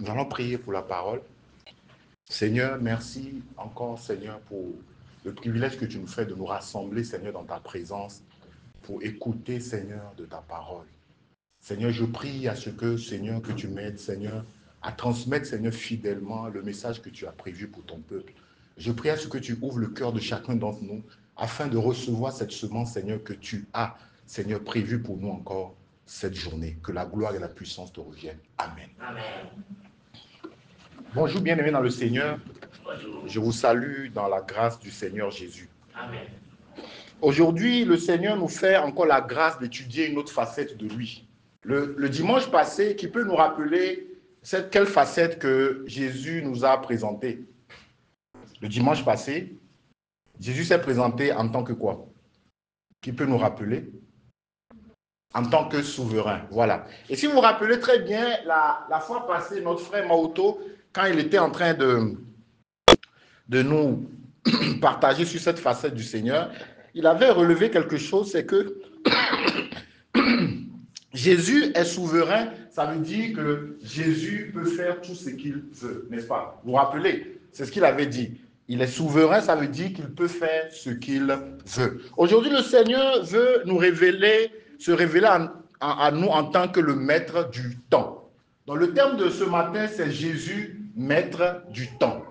Nous allons prier pour la parole. Seigneur, merci encore, Seigneur, pour le privilège que tu nous fais de nous rassembler, Seigneur, dans ta présence, pour écouter, Seigneur, de ta parole. Seigneur, je prie à ce que, Seigneur, que tu m'aides, Seigneur, à transmettre, Seigneur, fidèlement le message que tu as prévu pour ton peuple. Je prie à ce que tu ouvres le cœur de chacun d'entre nous, afin de recevoir cette semence, Seigneur, que tu as, Seigneur, prévue pour nous encore cette journée. Que la gloire et la puissance te reviennent. Amen. Amen. Bonjour, bien-aimés dans le Seigneur. Bonjour. Je vous salue dans la grâce du Seigneur Jésus. Amen. Aujourd'hui, le Seigneur nous fait encore la grâce d'étudier une autre facette de lui. Le dimanche passé, qui peut nous rappeler quelle facette que Jésus nous a présentée? Le dimanche passé, Jésus s'est présenté en tant que quoi? Qui peut nous rappeler? En tant que souverain, voilà. Et si vous vous rappelez très bien, la fois passée, notre frère Maoto, quand il était en train de nous partager sur cette facette du Seigneur, il avait relevé quelque chose, c'est que Jésus est souverain, ça veut dire que Jésus peut faire tout ce qu'il veut, n'est-ce pas? Vous vous rappelez? C'est ce qu'il avait dit. Il est souverain, ça veut dire qu'il peut faire ce qu'il veut. Aujourd'hui, le Seigneur veut nous révéler, se révéler à nous en tant que le maître du temps. Donc le terme de ce matin, c'est Jésus, maître du temps.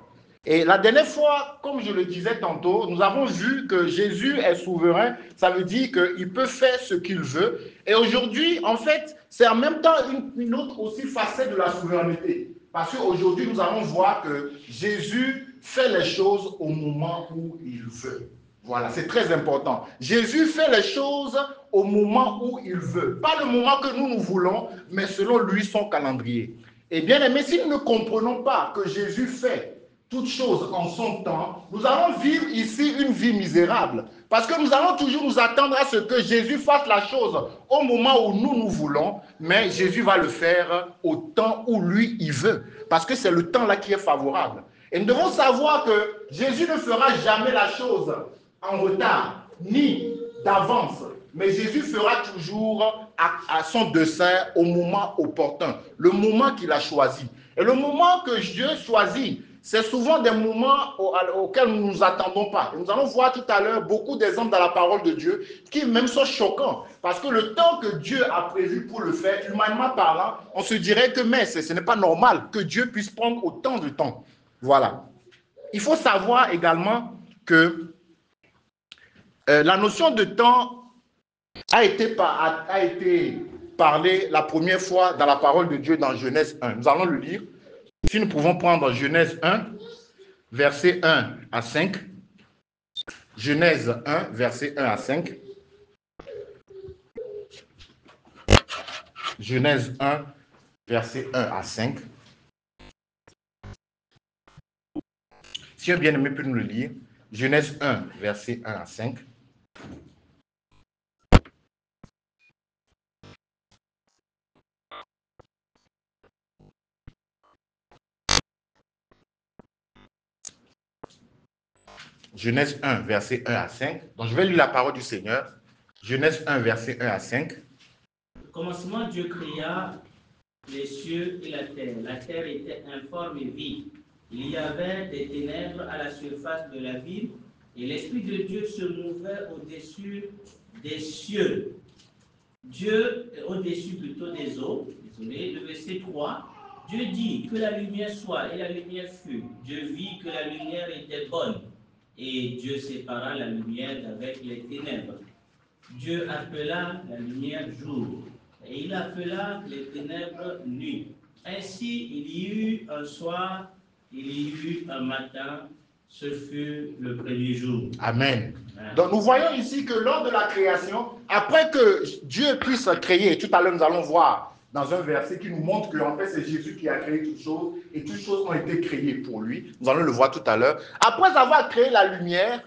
Et la dernière fois, comme je le disais tantôt, nous avons vu que Jésus est souverain, ça veut dire qu'il peut faire ce qu'il veut. Et aujourd'hui, en fait, c'est en même temps une autre aussi facette de la souveraineté. Parce qu'aujourd'hui, nous allons voir que Jésus fait les choses au moment où il veut. Voilà, c'est très important. Jésus fait les choses au moment où il veut. Pas le moment que nous voulons, mais selon lui, son calendrier. Et bien aimé, si nous ne comprenons pas que Jésus fait toutes choses en son temps, nous allons vivre ici une vie misérable. Parce que nous allons toujours nous attendre à ce que Jésus fasse la chose au moment où nous voulons, mais Jésus va le faire au temps où lui, il veut. Parce que c'est le temps là qui est favorable. Et nous devons savoir que Jésus ne fera jamais la chose en retard, ni d'avance. Mais Jésus fera toujours à son dessein au moment opportun, le moment qu'il a choisi. Et le moment que Dieu choisit, c'est souvent des moments auxquels nous ne nous attendons pas. Et nous allons voir tout à l'heure beaucoup d'exemples dans la parole de Dieu qui même sont choquants. Parce que le temps que Dieu a prévu pour le faire, humainement parlant, on se dirait que mais ce n'est pas normal que Dieu puisse prendre autant de temps. Voilà. Il faut savoir également que la notion de temps a été parlée la première fois dans la parole de Dieu dans Genèse 1. Nous allons le lire. Si nous pouvons prendre Genèse 1, verset 1 à 5. Genèse 1, verset 1 à 5. Genèse 1, verset 1 à 5. Si un bien-aimé peut nous le lire. Genèse 1, verset 1 à 5. Genèse 1, verset 1 à 5. Donc, je vais lire la parole du Seigneur. Genèse 1, verset 1 à 5. Au commencement, Dieu créa les cieux et la terre. La terre était informe et vide. Il y avait des ténèbres à la surface de la ville, et l'Esprit de Dieu se mouvait au-dessus des cieux. Dieu, au-dessus plutôt des eaux. Désolé, le verset 3. Dieu dit que la lumière soit, et la lumière fut. Dieu vit que la lumière était bonne. Et Dieu sépara la lumière d'avec les ténèbres. Dieu appela la lumière jour, et il appela les ténèbres nuit. Ainsi, il y eut un soir, il y eut un matin, ce fut le premier jour. Amen. Donc nous voyons ici que lors de la création, après que Dieu puisse créer, et tout à l'heure nous allons voir dans un verset qui nous montre qu'en fait c'est Jésus qui a créé toutes choses, et toutes choses ont été créées pour lui. Nous allons le voir tout à l'heure. Après avoir créé la lumière,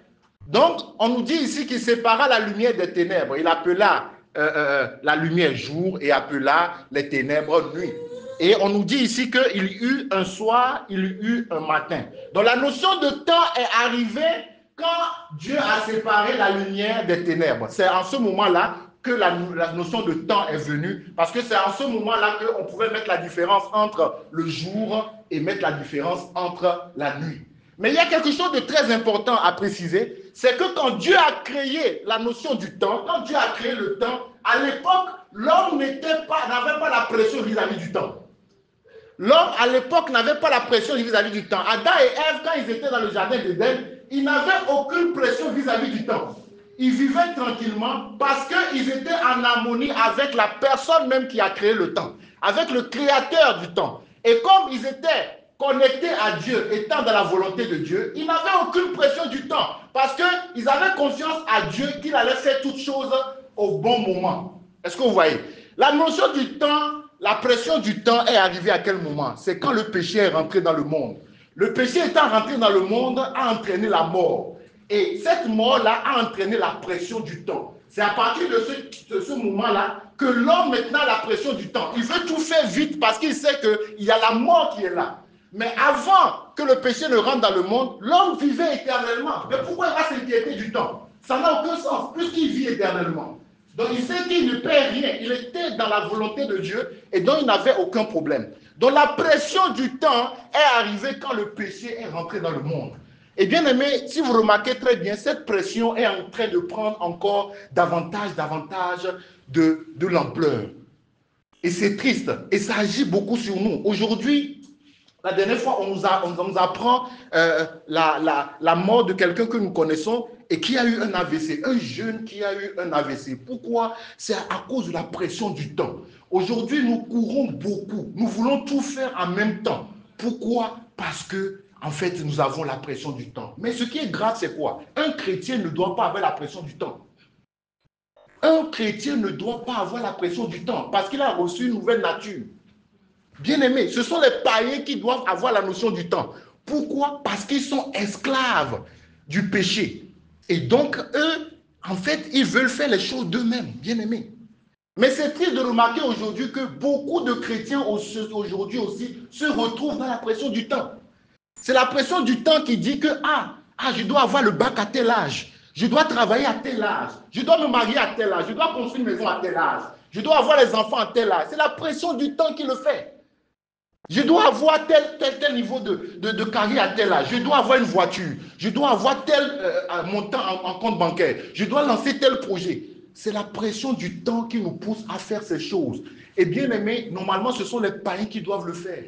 donc on nous dit ici qu'il sépara la lumière des ténèbres. Il appela la lumière jour et appela les ténèbres nuit. Et on nous dit ici qu'il y eut un soir, il y eut un matin. Donc la notion de temps est arrivée quand Dieu a séparé la lumière des ténèbres. C'est en ce moment-là que la notion de temps est venue, parce que c'est en ce moment-là qu'on pouvait mettre la différence entre le jour et mettre la différence entre la nuit. Mais il y a quelque chose de très important à préciser, c'est que quand Dieu a créé la notion du temps, quand Dieu a créé le temps, à l'époque, l'homme n'avait pas la pression vis-à-vis du temps. L'homme, à l'époque, n'avait pas la pression vis-à-vis du temps. Adam et Ève, quand ils étaient dans le jardin d'Éden, ils n'avaient aucune pression vis-à-vis du temps. Ils vivaient tranquillement parce qu'ils étaient en harmonie avec la personne même qui a créé le temps, avec le créateur du temps. Et comme ils étaient connectés à Dieu, étant dans la volonté de Dieu, ils n'avaient aucune pression du temps parce qu'ils avaient confiance à Dieu qu'il allait faire toutes choses au bon moment. Est-ce que vous voyez? La notion du temps, la pression du temps est arrivée à quel moment? C'est quand le péché est rentré dans le monde. Le péché étant rentré dans le monde a entraîné la mort. Et cette mort-là a entraîné la pression du temps. C'est à partir de ce moment-là que l'homme maintenant a la pression du temps. Il veut tout faire vite parce qu'il sait qu'il y a la mort qui est là. Mais avant que le péché ne rentre dans le monde, l'homme vivait éternellement. Mais pourquoi il va s'inquiéter du temps? Ça n'a aucun sens, puisqu'il vit éternellement. Donc il sait qu'il ne perd rien. Il était dans la volonté de Dieu et donc il n'avait aucun problème. Donc la pression du temps est arrivée quand le péché est rentré dans le monde. Et bien aimé, si vous remarquez très bien, cette pression est en train de prendre encore davantage de l'ampleur. Et c'est triste. Et ça agit beaucoup sur nous. Aujourd'hui, la dernière fois, on nous apprend la mort de quelqu'un que nous connaissons et qui a eu un AVC. Un jeune qui a eu un AVC. Pourquoi? C'est à cause de la pression du temps. Aujourd'hui, nous courons beaucoup. Nous voulons tout faire en même temps. Pourquoi? Parce que en fait, nous avons la pression du temps. Mais ce qui est grave, c'est quoi? Un chrétien ne doit pas avoir la pression du temps. Un chrétien ne doit pas avoir la pression du temps parce qu'il a reçu une nouvelle nature. Bien aimé, ce sont les païens qui doivent avoir la notion du temps. Pourquoi? Parce qu'ils sont esclaves du péché. Et donc, eux, en fait, ils veulent faire les choses d'eux-mêmes, bien aimé. Mais c'est triste de remarquer aujourd'hui que beaucoup de chrétiens aujourd'hui aussi se retrouvent dans la pression du temps. C'est la pression du temps qui dit que je dois avoir le bac à tel âge, je dois travailler à tel âge, je dois me marier à tel âge, je dois construire une maison à tel âge, je dois avoir les enfants à tel âge. C'est la pression du temps qui le fait. Je dois avoir tel niveau de carrière à tel âge, je dois avoir une voiture, je dois avoir tel montant en compte bancaire, je dois lancer tel projet. C'est la pression du temps qui nous pousse à faire ces choses. Et bien aimé, normalement, ce sont les païens qui doivent le faire.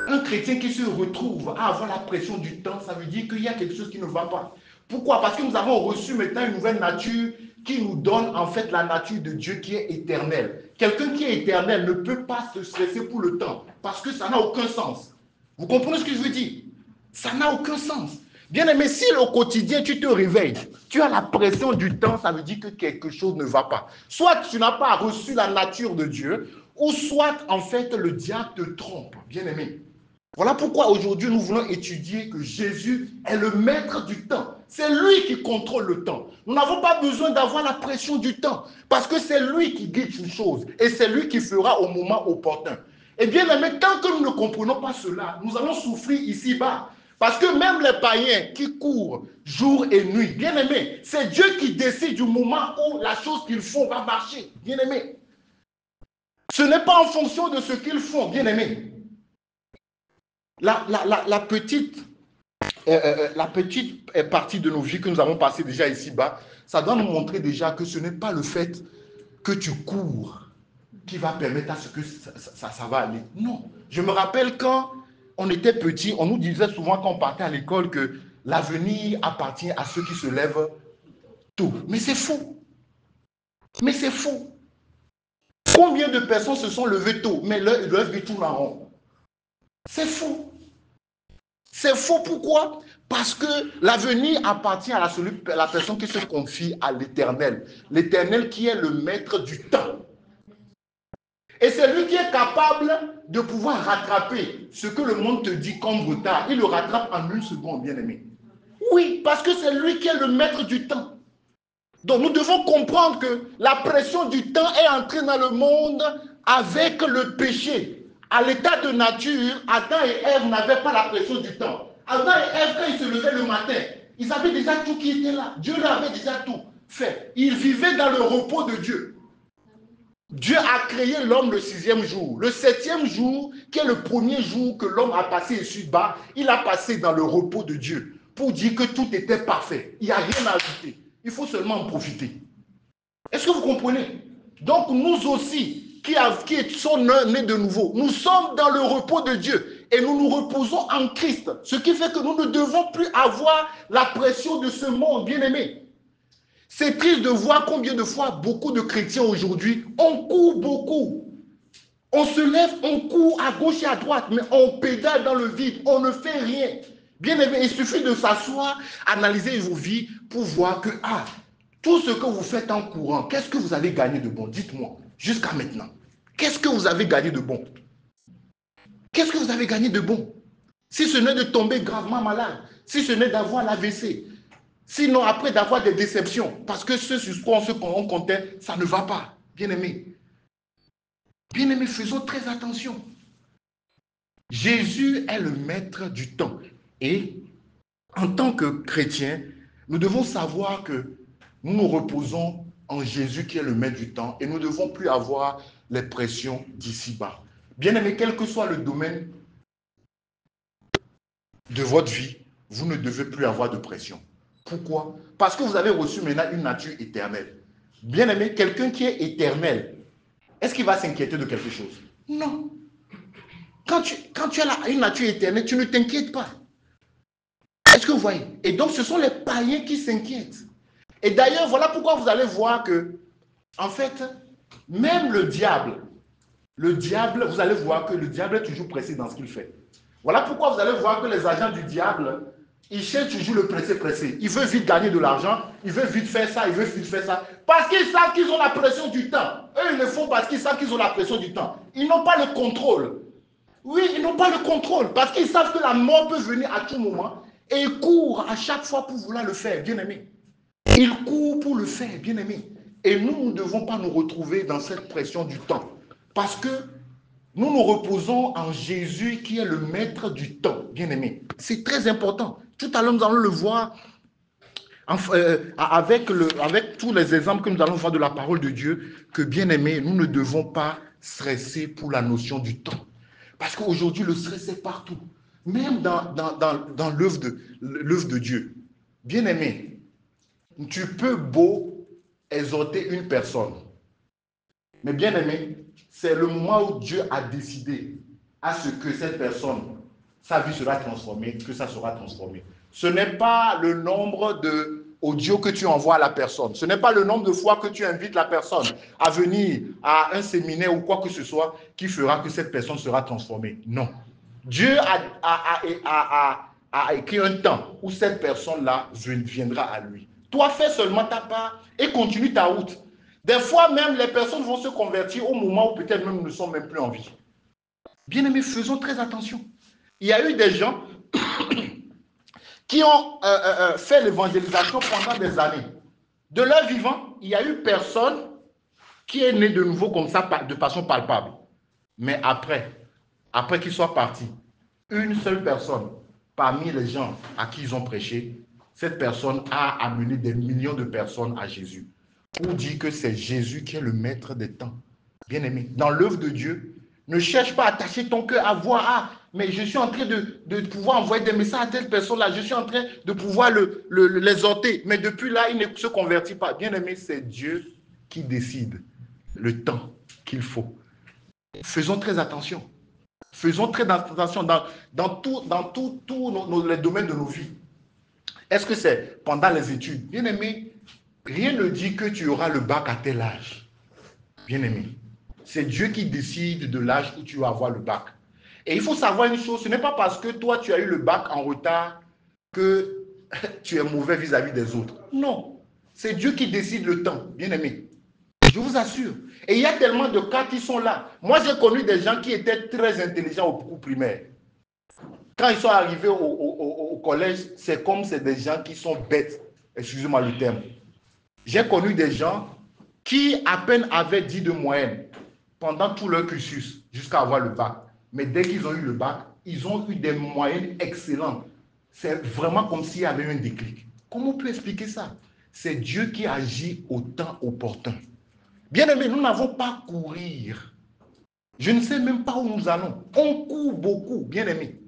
Un chrétien qui se retrouve à avoir la pression du temps, ça veut dire qu'il y a quelque chose qui ne va pas. Pourquoi? Parce que nous avons reçu maintenant une nouvelle nature qui nous donne en fait la nature de Dieu qui est éternelle. Quelqu'un qui est éternel ne peut pas se stresser pour le temps parce que ça n'a aucun sens. Vous comprenez ce que je veux dire? Ça n'a aucun sens. Bien aimé, si au quotidien tu te réveilles, tu as la pression du temps, ça veut dire que quelque chose ne va pas. Soit tu n'as pas reçu la nature de Dieu, ou soit en fait le diable te trompe. Bien aimé. Voilà pourquoi aujourd'hui nous voulons étudier que Jésus est le maître du temps. C'est lui qui contrôle le temps. Nous n'avons pas besoin d'avoir la pression du temps parce que c'est lui qui guide une chose et c'est lui qui fera au moment opportun. Et bien aimé, tant que nous ne comprenons pas cela, nous allons souffrir ici-bas. Parce que même les païens qui courent jour et nuit, bien aimé, c'est Dieu qui décide du moment où la chose qu'ils font va marcher, bien aimé. Ce n'est pas en fonction de ce qu'ils font, bien aimé. La petite partie de nos vies que nous avons passées déjà ici-bas, ça doit nous montrer déjà que ce n'est pas le fait que tu cours qui va permettre à ce que ça va aller. Non. Je me rappelle quand on était petit, on nous disait souvent quand on partait à l'école que l'avenir appartient à ceux qui se lèvent tôt. Mais c'est faux. Mais c'est faux. Combien de personnes se sont levées tôt, mais leur vie tourne en rond? C'est faux. C'est faux, pourquoi? Parce que l'avenir appartient à la personne qui se confie à l'Éternel. L'Éternel qui est le maître du temps. Et c'est lui qui est capable de pouvoir rattraper ce que le monde te dit comme retard. Il le rattrape en une seconde, bien aimé. Oui, parce que c'est lui qui est le maître du temps. Donc nous devons comprendre que la pression du temps est entrée dans le monde avec le péché. À l'état de nature, Adam et Ève n'avaient pas la pression du temps. Adam et Ève, quand ils se levaient le matin, ils avaient déjà tout qui était là. Dieu leur avait déjà tout. fait? Il vivait dans le repos de Dieu. Dieu a créé l'homme le 6e jour. Le 7e jour, qui est le premier jour que l'homme a passé ici-bas, il a passé dans le repos de Dieu pour dire que tout était parfait. Il n'y a rien à ajouter. Il faut seulement en profiter. Est-ce que vous comprenez? Donc nous aussi, qui sommes nés de nouveau, nous sommes dans le repos de Dieu et nous nous reposons en Christ. Ce qui fait que nous ne devons plus avoir la pression de ce monde, bien-aimé. C'est triste de voir combien de fois beaucoup de chrétiens aujourd'hui, on court beaucoup. On se lève, on court à gauche et à droite, mais on pédale dans le vide, on ne fait rien. Bien aimé, il suffit de s'asseoir, analyser vos vies pour voir que, tout ce que vous faites en courant, qu'est-ce que vous avez gagné de bon? Dites-moi, jusqu'à maintenant. Qu'est-ce que vous avez gagné de bon? Qu'est-ce que vous avez gagné de bon? Si ce n'est de tomber gravement malade, si ce n'est d'avoir l'AVC, sinon après d'avoir des déceptions, parce que ce sur quoi on comptait, ça ne va pas. Bien aimé. Bien aimé, faisons très attention. Jésus est le maître du temps. Et en tant que chrétiens, nous devons savoir que nous nous reposons en Jésus qui est le maître du temps et nous ne devons plus avoir les pressions d'ici-bas. Bien aimé, quel que soit le domaine de votre vie, vous ne devez plus avoir de pression. Pourquoi? Parce que vous avez reçu maintenant une nature éternelle. Bien aimé, quelqu'un qui est éternel, est-ce qu'il va s'inquiéter de quelque chose? Non. Quand tu as une nature éternelle, tu ne t'inquiètes pas. Est-ce que vous voyez? Et donc, ce sont les païens qui s'inquiètent. Et d'ailleurs, voilà pourquoi vous allez voir que, en fait, même le diable, vous allez voir que le diable est toujours pressé dans ce qu'il fait. Voilà pourquoi vous allez voir que les agents du diable, ils cherchent toujours le pressé. Il veut vite gagner de l'argent, il veut vite faire ça, il veut vite faire ça. Parce qu'ils savent qu'ils ont la pression du temps. Eux, ils le font parce qu'ils savent qu'ils ont la pression du temps. Ils n'ont pas le contrôle. Oui, ils n'ont pas le contrôle parce qu'ils savent que la mort peut venir à tout moment et ils courent à chaque fois pour vouloir le faire, bien aimé. Ils courent pour le faire, bien aimé. Et nous ne devons pas nous retrouver dans cette pression du temps parce que nous nous reposons en Jésus qui est le maître du temps, bien aimé. C'est très important. Tout à l'heure, nous allons le voir avec tous les exemples que nous allons voir de la parole de Dieu, que bien aimé, nous ne devons pas stresser pour la notion du temps. Parce qu'aujourd'hui, le stress est partout. Même dans l'œuvre de Dieu. Bien aimé, tu peux beau exhorter une personne. Mais bien aimé, c'est le moment où Dieu a décidé à ce que cette personne, sa vie sera transformée, que ça sera transformé. Ce n'est pas le nombre d'audios que tu envoies à la personne. Ce n'est pas le nombre de fois que tu invites la personne à venir à un séminaire ou quoi que ce soit qui fera que cette personne sera transformée. Non. Dieu a écrit un temps où cette personne-là viendra à lui. Toi, fais seulement ta part et continue ta route. Des fois même, les personnes vont se convertir au moment où peut-être même nous ne sommes même plus en vie. Bien aimés, faisons très attention. Il y a eu des gens qui ont fait l'évangélisation pendant des années. De leur vivant, il y a eu personne qui est né de nouveau comme ça, de façon palpable. Mais après qu'ils soient partis, une seule personne parmi les gens à qui ils ont prêché, cette personne a amené des millions de personnes à Jésus. Pour dire que c'est Jésus qui est le maître des temps. Bien aimé, dans l'œuvre de Dieu, ne cherche pas à attacher ton cœur à voir, mais je suis en train de pouvoir envoyer des messages à telle personne-là, je suis en train de pouvoir l'exhorter, mais depuis là, il ne se convertit pas. Bien aimé, c'est Dieu qui décide le temps qu'il faut. Faisons très attention. Faisons très attention dans tous les domaines de nos vies. Est-ce que c'est pendant les études? Bien aimé, rien ne dit que tu auras le bac à tel âge. Bien aimé, c'est Dieu qui décide de l'âge où tu vas avoir le bac. Et il faut savoir une chose, ce n'est pas parce que toi tu as eu le bac en retard que tu es mauvais vis-à-vis des autres. Non, c'est Dieu qui décide le temps, bien aimé. Je vous assure. Et il y a tellement de cas qui sont là. Moi, j'ai connu des gens qui étaient très intelligents au primaire. Quand ils sont arrivés au collège, c'est comme c'est des gens qui sont bêtes. Excusez-moi le terme. J'ai connu des gens qui à peine avaient 10 de moyenne pendant tout leur cursus jusqu'à avoir le bac. Mais dès qu'ils ont eu le bac, ils ont eu des moyennes excellentes. C'est vraiment comme s'il y avait un déclic. Comment on peut expliquer ça? c'est Dieu qui agit au temps opportun. Bien-aimés, nous n'avons pas à courir. Je ne sais même pas où nous allons. On court beaucoup, bien-aimés.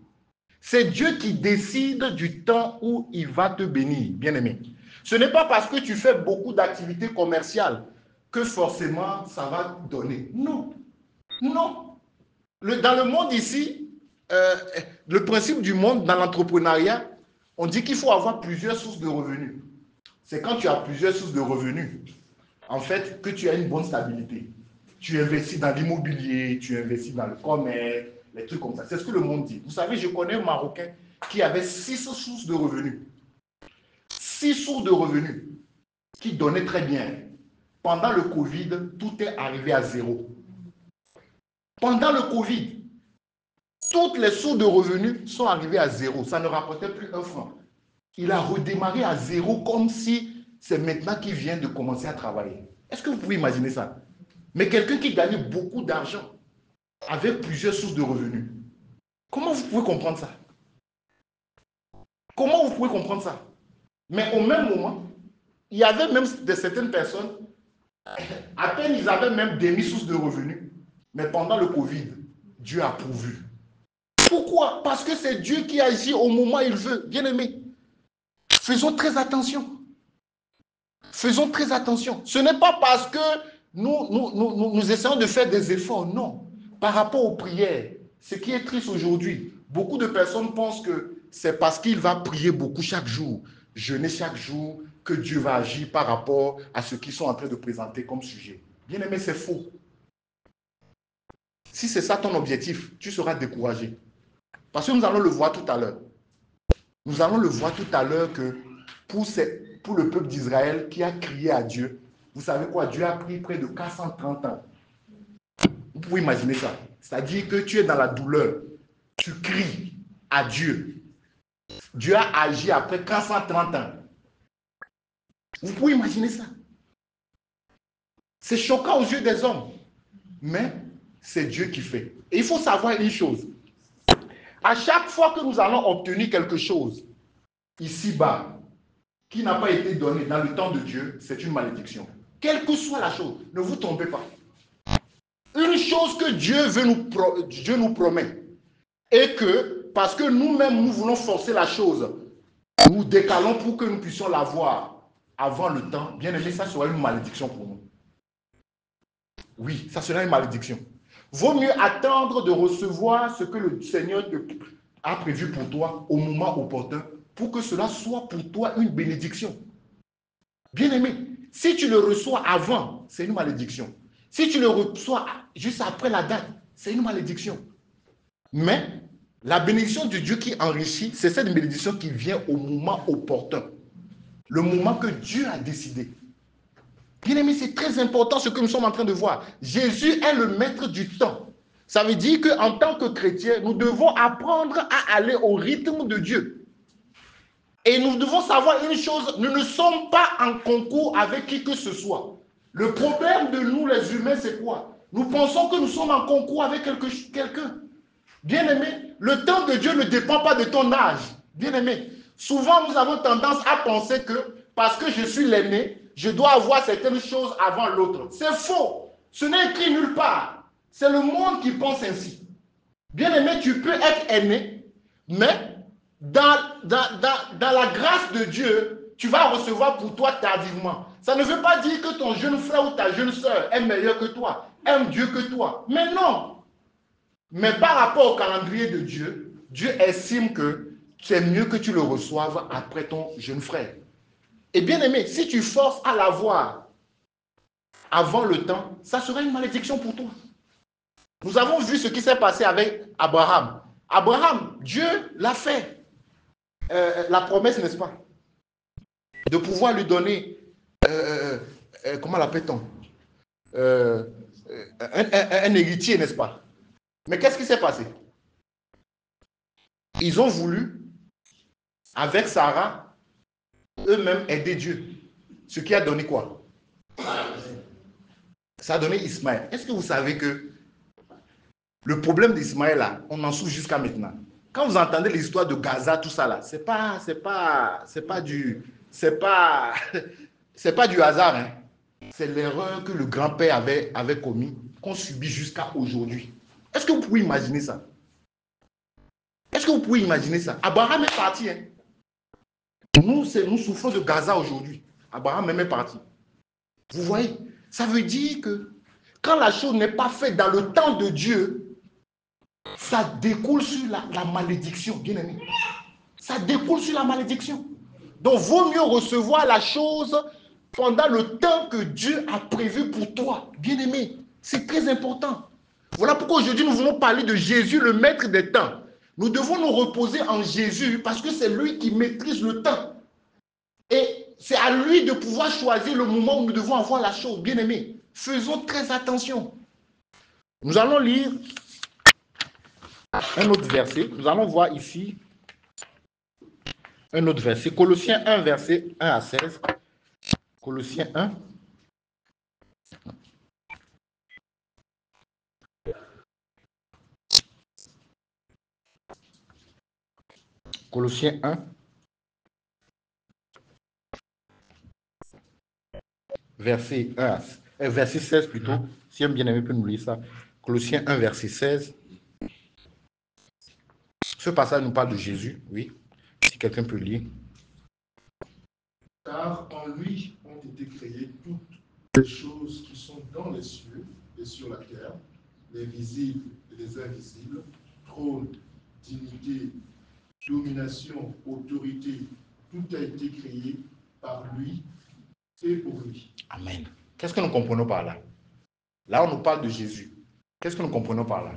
C'est Dieu qui décide du temps où il va te bénir, bien-aimé. Ce n'est pas parce que tu fais beaucoup d'activités commerciales que forcément ça va te donner. Non, non. Dans le monde ici, le principe du monde dans l'entrepreneuriat, on dit qu'il faut avoir plusieurs sources de revenus. C'est quand tu as plusieurs sources de revenus, en fait, que tu as une bonne stabilité. Tu investis dans l'immobilier, tu investis dans le commerce, les trucs comme ça. C'est ce que le monde dit. Vous savez, je connais un Marocain qui avait 6 sources de revenus. 6 sources de revenus qui donnaient très bien. Pendant le Covid, tout est arrivé à zéro. Pendant le Covid, toutes les sources de revenus sont arrivées à zéro. Ça ne rapportait plus un franc. Il a redémarré à zéro comme si c'est maintenant qu'il vient de commencer à travailler. Est-ce que vous pouvez imaginer ça? Mais quelqu'un qui gagnait beaucoup d'argent avec plusieurs sources de revenus. Comment vous pouvez comprendre ça? Comment vous pouvez comprendre ça? Mais au même moment, il y avait même certaines personnes, à peine ils avaient même demi-sources de revenus, mais pendant le Covid, Dieu a pourvu. Pourquoi? Parce que c'est Dieu qui agit au moment où il veut. Bien-aimés, faisons très attention. Faisons très attention. Ce n'est pas parce que nous essayons de faire des efforts, non. Par rapport aux prières, ce qui est triste aujourd'hui, beaucoup de personnes pensent que c'est parce qu'il va prier beaucoup chaque jour, jeûner chaque jour, que Dieu va agir par rapport à ce qu'ils sont en train de présenter comme sujet. Bien aimé, c'est faux. Si c'est ça ton objectif, tu seras découragé. Parce que nous allons le voir tout à l'heure. Nous allons le voir tout à l'heure que pour le peuple d'Israël qui a crié à Dieu, vous savez quoi, Dieu a pris près de 430 ans. Vous pouvez imaginer ça. C'est-à-dire que tu es dans la douleur, tu cries à Dieu. Dieu a agi après 430 ans. Vous pouvez imaginer ça. C'est choquant aux yeux des hommes, mais c'est Dieu qui fait. Et il faut savoir une chose. À chaque fois que nous allons obtenir quelque chose, ici-bas, qui n'a pas été donné dans le temps de Dieu, c'est une malédiction. Quelle que soit la chose, ne vous trompez pas. Une chose que Dieu nous promet, et que, parce que nous-mêmes, nous voulons forcer la chose, nous décalons pour que nous puissions l'avoir avant le temps, bien aimé, ça sera une malédiction pour nous. Oui, ça sera une malédiction. Vaut mieux attendre de recevoir ce que le Seigneur a prévu pour toi au moment opportun, pour que cela soit pour toi une bénédiction. Bien aimé, si tu le reçois avant, c'est une malédiction. Si tu le reçois juste après la date, c'est une malédiction. Mais la bénédiction de Dieu qui enrichit, c'est cette bénédiction qui vient au moment opportun. Le moment que Dieu a décidé. Bien aimé, c'est très important ce que nous sommes en train de voir. Jésus est le maître du temps. Ça veut dire qu'en tant que chrétiens, nous devons apprendre à aller au rythme de Dieu. Et nous devons savoir une chose, nous ne sommes pas en concours avec qui que ce soit. Le problème de nous, les humains, c'est quoi? Nous pensons que nous sommes en concours avec quelqu'un. Bien aimé, le temps de Dieu ne dépend pas de ton âge. Bien aimé, souvent nous avons tendance à penser que parce que je suis l'aîné, je dois avoir certaines choses avant l'autre. C'est faux. Ce n'est écrit nulle part. C'est le monde qui pense ainsi. Bien aimé, tu peux être aîné, mais dans la grâce de Dieu, tu vas recevoir pour toi tardivement. Ça ne veut pas dire que ton jeune frère ou ta jeune soeur est meilleur que toi, aime Dieu que toi. Mais non. Mais par rapport au calendrier de Dieu, Dieu estime que c'est mieux que tu le reçoives après ton jeune frère. Et bien aimé, si tu forces à l'avoir avant le temps, ça sera une malédiction pour toi. Nous avons vu ce qui s'est passé avec Abraham. Abraham, Dieu l'a fait. La promesse, n'est-ce pas? De pouvoir lui donner, comment l'appelle-t-on? Un héritier, n'est-ce pas? Mais qu'est-ce qui s'est passé? Ils ont voulu, avec Sarah, eux-mêmes aider Dieu. Ce qui a donné quoi? Ça a donné Ismaël. Est-ce que vous savez que le problème d'Ismaël, là, on en souffre jusqu'à maintenant? Quand vous entendez l'histoire de Gaza, tout ça, là, c'est pas Ce n'est pas du hasard. Hein. C'est l'erreur que le grand-père avait commis, qu'on subit jusqu'à aujourd'hui. Est-ce que vous pouvez imaginer ça? Est-ce que vous pouvez imaginer ça? Abraham est parti. Hein. Nous souffrons de Gaza aujourd'hui. Abraham même est parti. Vous voyez? Ça veut dire que quand la chose n'est pas faite dans le temps de Dieu, ça découle sur la malédiction, bien aimé. Ça découle sur la malédiction. Donc, vaut mieux recevoir la chose pendant le temps que Dieu a prévu pour toi, bien aimé. C'est très important. Voilà pourquoi aujourd'hui nous voulons parler de Jésus, le maître des temps. Nous devons nous reposer en Jésus parce que c'est lui qui maîtrise le temps. Et c'est à lui de pouvoir choisir le moment où nous devons avoir la chose, bien aimé. Faisons très attention. Nous allons lire un autre verset. Nous allons voir ici un autre verset. Colossiens 1, verset 1 à 16. Colossiens 1. Colossiens 1. Verset 1 verset 16 plutôt. Si un bien-aimé peut nous lire ça. Colossiens 1, verset 16. Ce passage nous parle de Jésus, oui. Si quelqu'un peut lire. Car en lui ont été créées toutes les choses qui sont dans les cieux et sur la terre, les visibles et les invisibles, trône, dignité, domination, autorité, tout a été créé par lui et pour lui. Amen. Qu'est-ce que nous comprenons par là? Là, on nous parle de Jésus. Qu'est-ce que nous comprenons par là?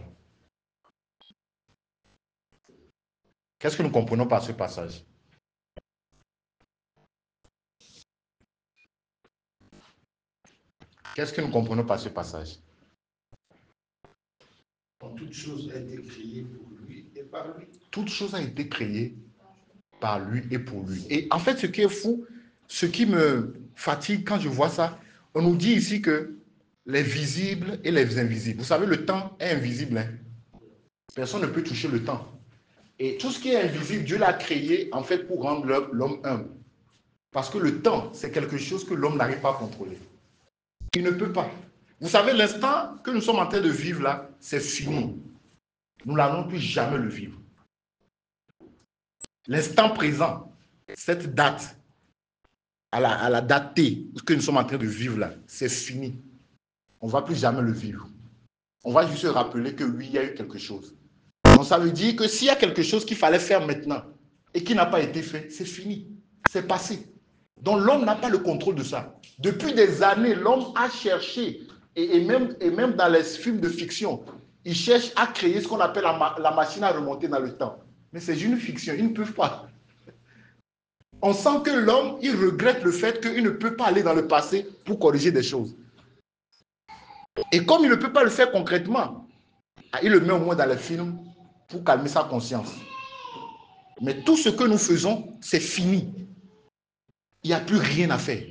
Qu'est-ce que nous comprenons par ce passage? Qu'est-ce que nous comprenons par ce passage? Toute chose a été créée pour lui et par lui. Toute chose a été créée par lui et pour lui. Et en fait, ce qui est fou, ce qui me fatigue quand je vois ça, on nous dit ici que les visibles et les invisibles. Vous savez, le temps est invisible. Hein? Personne ne peut toucher le temps. Et tout ce qui est invisible, Dieu l'a créé en fait pour rendre l'homme humble. Parce que le temps, c'est quelque chose que l'homme n'arrive pas à contrôler. Il ne peut pas. Vous savez, l'instant que nous sommes en train de vivre là, c'est fini. Nous n'allons plus jamais le vivre. L'instant présent, cette date, à la date T, que nous sommes en train de vivre là, c'est fini. On ne va plus jamais le vivre. On va juste se rappeler que oui, il y a eu quelque chose. Donc ça veut dire que s'il y a quelque chose qu'il fallait faire maintenant et qui n'a pas été fait, c'est fini. C'est passé. Donc l'homme n'a pas le contrôle de ça. Depuis des années, l'homme a cherché, et même dans les films de fiction, il cherche à créer ce qu'on appelle la machine à remonter dans le temps. Mais c'est une fiction, ils ne peuvent pas. On sent que l'homme, il regrette le fait qu'il ne peut pas aller dans le passé pour corriger des choses. Et comme il ne peut pas le faire concrètement, il le met au moins dans les films pour calmer sa conscience. Mais tout ce que nous faisons, c'est fini. Il n'y a plus rien à faire.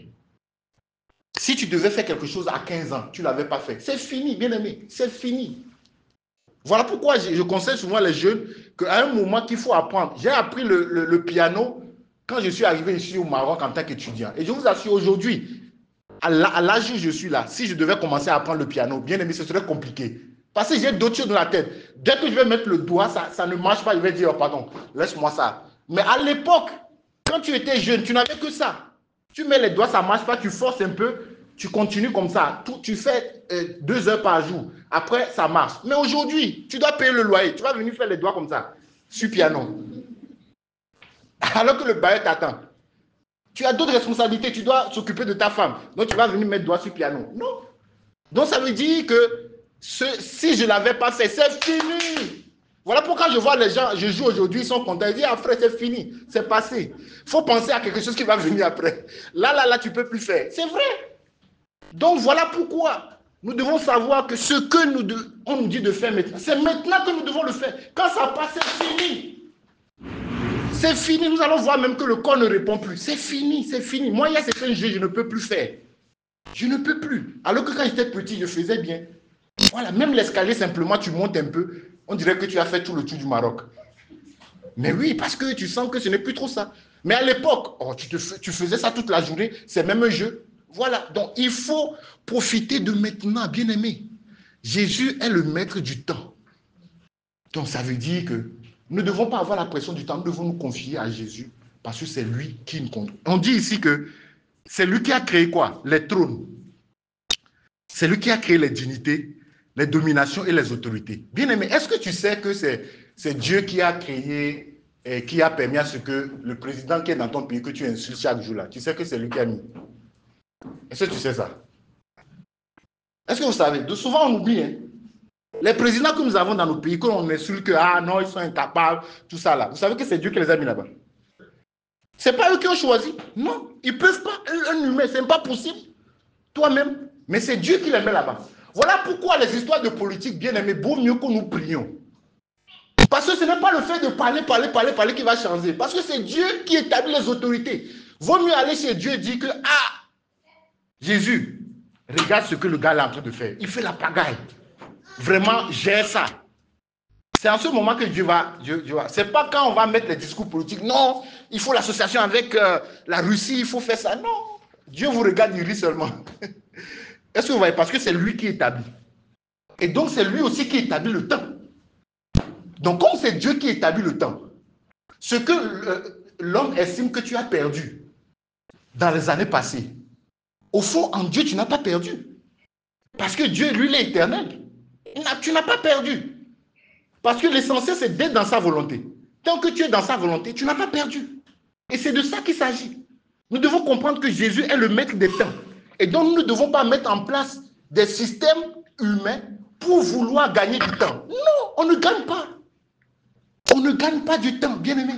Si tu devais faire quelque chose à 15 ans, tu ne l'avais pas fait. C'est fini, bien aimé, c'est fini. Voilà pourquoi je conseille souvent les jeunes qu'à un moment qu'il faut apprendre. J'ai appris le piano quand je suis arrivé ici au Maroc en tant qu'étudiant. Et je vous assure, aujourd'hui, à l'âge où je suis là, si je devais commencer à apprendre le piano, bien aimé, ce serait compliqué. Parce que j'ai d'autres choses dans la tête. Dès que je vais mettre le doigt, ça ne marche pas. Je vais dire, oh, pardon, laisse-moi ça. Mais à l'époque, quand tu étais jeune, tu n'avais que ça. Tu mets les doigts, ça ne marche pas, tu forces un peu, tu continues comme ça. Tu fais 2 heures par jour. Après, ça marche. Mais aujourd'hui, tu dois payer le loyer. Tu vas venir faire les doigts comme ça, sur piano. Alors que le bailleur t'attend. Tu as d'autres responsabilités. Tu dois s'occuper de ta femme. Donc, tu vas venir mettre doigt sur piano. Non. Donc, ça veut dire que si je ne l'avais pas fait, c'est fini. Voilà pourquoi je vois les gens, je joue aujourd'hui, ils sont contents. Ils disent, après, c'est fini, c'est passé. Il faut penser à quelque chose qui va venir après. Là, tu ne peux plus faire. C'est vrai. Donc, voilà pourquoi nous devons savoir que ce que on nous dit de faire maintenant, c'est maintenant que nous devons le faire. Quand ça passe, c'est fini. C'est fini. Nous allons voir même que le corps ne répond plus. C'est fini, c'est fini. Moi, il y a certains jeux, je ne peux plus faire. Je ne peux plus. Alors que quand j'étais petit, je faisais bien. Voilà, même l'escalier, simplement, tu montes un peu. On dirait que tu as fait tout le tour du Maroc. Mais oui, parce que tu sens que ce n'est plus trop ça. Mais à l'époque, oh, tu faisais ça toute la journée, c'est même un jeu. Voilà, donc il faut profiter de maintenant, bien aimé. Jésus est le maître du temps. Donc ça veut dire que nous ne devons pas avoir la pression du temps, nous devons nous confier à Jésus parce que c'est lui qui nous contrôle. On dit ici que c'est lui qui a créé quoi? Les trônes. C'est lui qui a créé les dignités, les dominations et les autorités. Bien aimé, est-ce que tu sais que c'est Dieu qui a créé et qui a permis à ce que le président qui est dans ton pays, que tu insultes chaque jour là, tu sais que c'est lui qui a mis? Est-ce que tu sais ça? Est-ce que vous savez? De souvent on oublie, hein? Les présidents que nous avons dans nos pays, qu'on insulte que, ah non, ils sont incapables, tout ça là. Vous savez que c'est Dieu qui les a mis là-bas. Ce n'est pas eux qui ont choisi. Non, ils ne peuvent pas. Un humain, ce n'est pas possible. Toi-même. Mais c'est Dieu qui les met là-bas. Voilà pourquoi les histoires de politique, bien aimées, vaut mieux que nous prions. Parce que ce n'est pas le fait de parler qui va changer. Parce que c'est Dieu qui établit les autorités. Vaut mieux aller chez Dieu et dire que, ah, Jésus, regarde ce que le gars est en train de faire. Il fait la pagaille. Vraiment, gère ça. C'est en ce moment que Dieu va. C'est pas quand on va mettre les discours politiques. Non, il faut l'association avec la Russie, il faut faire ça. Non. Dieu vous regarde, il rit seulement. Est-ce que vous voyez? Parce que c'est lui qui établit. Et donc, c'est lui aussi qui établit le temps. Donc, comme c'est Dieu qui établit le temps, ce que l'homme estime que tu as perdu dans les années passées, au fond, en Dieu, tu n'as pas perdu. Parce que Dieu, lui, il est éternel. Tu n'as pas perdu. Parce que l'essentiel, c'est d'être dans sa volonté. Tant que tu es dans sa volonté, tu n'as pas perdu. Et c'est de ça qu'il s'agit. Nous devons comprendre que Jésus est le maître des temps. Et donc, nous ne devons pas mettre en place des systèmes humains pour vouloir gagner du temps. Non, on ne gagne pas. On ne gagne pas du temps, bien aimé.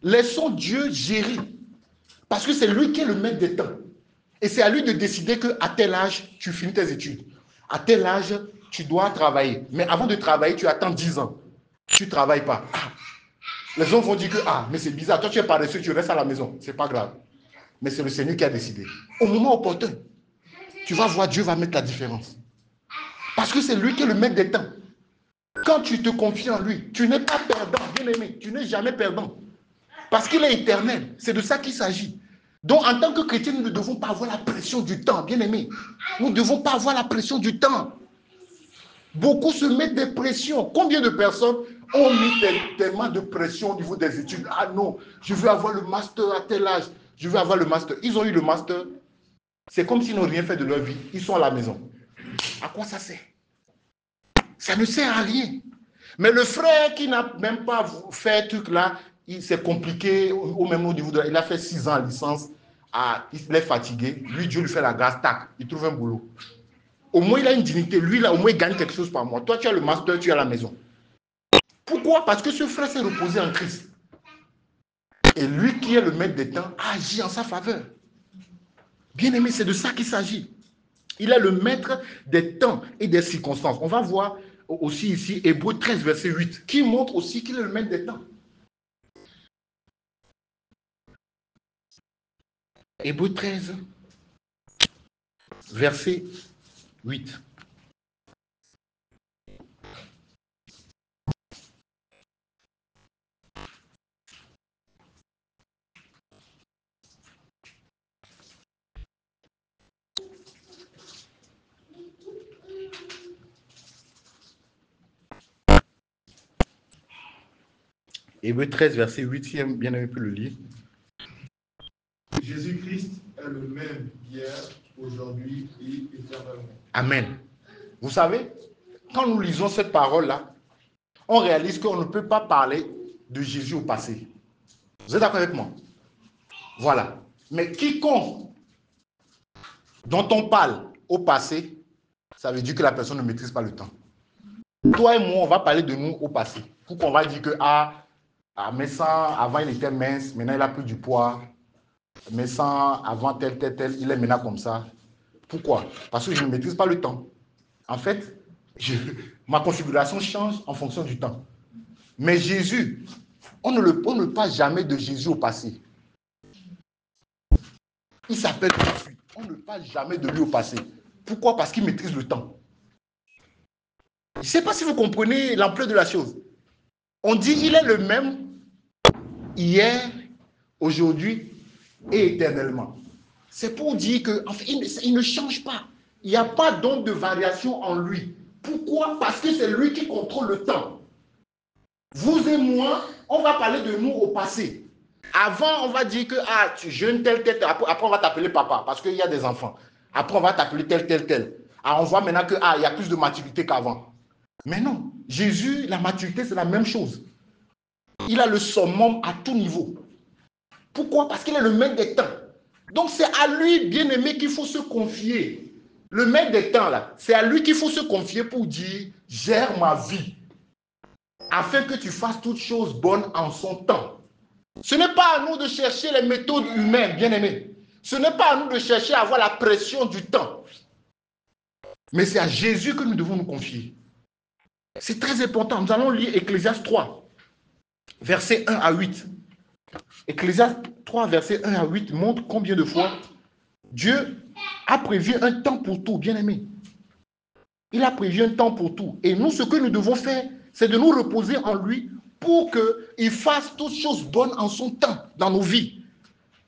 Laissons Dieu gérer. Parce que c'est lui qui est le maître des temps. Et c'est à lui de décider qu'à tel âge, tu finis tes études. À tel âge, tu dois travailler. Mais avant de travailler, tu attends 10 ans. Tu ne travailles pas. Ah. Les gens vont dire que, ah, mais c'est bizarre. Toi, tu es paresseux, tu restes à la maison. Ce n'est pas grave. Mais c'est le Seigneur qui a décidé. Au moment opportun, tu vas voir, Dieu va mettre la différence. Parce que c'est lui qui est le maître des temps. Quand tu te confies en lui, tu n'es pas perdant, bien aimé. Tu n'es jamais perdant. Parce qu'il est éternel. C'est de ça qu'il s'agit. Donc, en tant que chrétien, nous ne devons pas avoir la pression du temps, bien aimé. Nous ne devons pas avoir la pression du temps. Beaucoup se mettent des pressions. Combien de personnes ont mis tellement de pression au niveau des études? Ah non, je veux avoir le master à tel âge. Je veux avoir le master. Ils ont eu le master. C'est comme s'ils n'ont rien fait de leur vie. Ils sont à la maison. À quoi ça sert? Ça ne sert à rien. Mais le frère qui n'a même pas fait ce truc-là, c'est compliqué au même au niveau de... Il a fait 6 ans en licence. Ah, il est fatigué. Lui, Dieu lui fait la grâce. Tac, il trouve un boulot. Au moins, il a une dignité. Lui, là, au moins, il gagne quelque chose par mois. Toi, tu as le master, tu es à la maison. Pourquoi? Parce que ce frère s'est reposé en Christ. Et lui qui est le maître des temps agit en sa faveur. Bien aimé, c'est de ça qu'il s'agit. Il est le maître des temps et des circonstances. On va voir aussi ici Hébreux 13, verset 8, qui montre aussi qu'il est le maître des temps. Hébreux 13, verset 8. Hébreux 13, verset 8, si bien aimé peut le lire. Jésus-Christ est le même hier, aujourd'hui et éternellement. Amen. Vous savez, quand nous lisons cette parole-là, on réalise qu'on ne peut pas parler de Jésus au passé. Vous êtes d'accord avec moi? Voilà. Mais quiconque dont on parle au passé, ça veut dire que la personne ne maîtrise pas le temps. Toi et moi, on va parler de nous au passé. Pour qu'on va dire que, mais ça, avant il était mince, maintenant il a pris du poids. Mais ça, avant tel, il est maintenant comme ça. Pourquoi? Parce que je ne maîtrise pas le temps. En fait, ma configuration change en fonction du temps. Mais Jésus, on ne parle jamais de Jésus au passé. Il s'appelle Jésus. On ne parle jamais de lui au passé. Pourquoi? Parce qu'il maîtrise le temps. Je ne sais pas si vous comprenez l'ampleur de la chose. On dit il est le même hier, aujourd'hui et éternellement. C'est pour dire qu'en fait, il ne change pas. Il n'y a pas d'onde de variation en lui. Pourquoi? Parce que c'est lui qui contrôle le temps. Vous et moi, on va parler de nous au passé. Avant, on va dire que tu jeûnes tel. Après, on va t'appeler papa parce qu'il y a des enfants. Après, on va t'appeler tel. On voit maintenant qu'il y a plus de maturité qu'avant. Mais non, Jésus, la maturité, c'est la même chose. Il a le summum à tout niveau. Pourquoi? Parce qu'il est le maître des temps. Donc, c'est à lui, bien-aimé, qu'il faut se confier. Le maître des temps, là, c'est à lui qu'il faut se confier pour dire, gère ma vie, afin que tu fasses toutes choses bonnes en son temps. Ce n'est pas à nous de chercher les méthodes humaines, bien-aimés. Ce n'est pas à nous de chercher à avoir la pression du temps. Mais c'est à Jésus que nous devons nous confier. C'est très important. Nous allons lire Ecclésiaste 3, versets 1 à 8. Ecclésiaste 3, versets 1 à 8 montre combien de fois Dieu a prévu un temps pour tout, bien-aimé. Il a prévu un temps pour tout. Et nous, ce que nous devons faire, c'est de nous reposer en lui pour qu'il fasse toutes choses bonnes en son temps dans nos vies.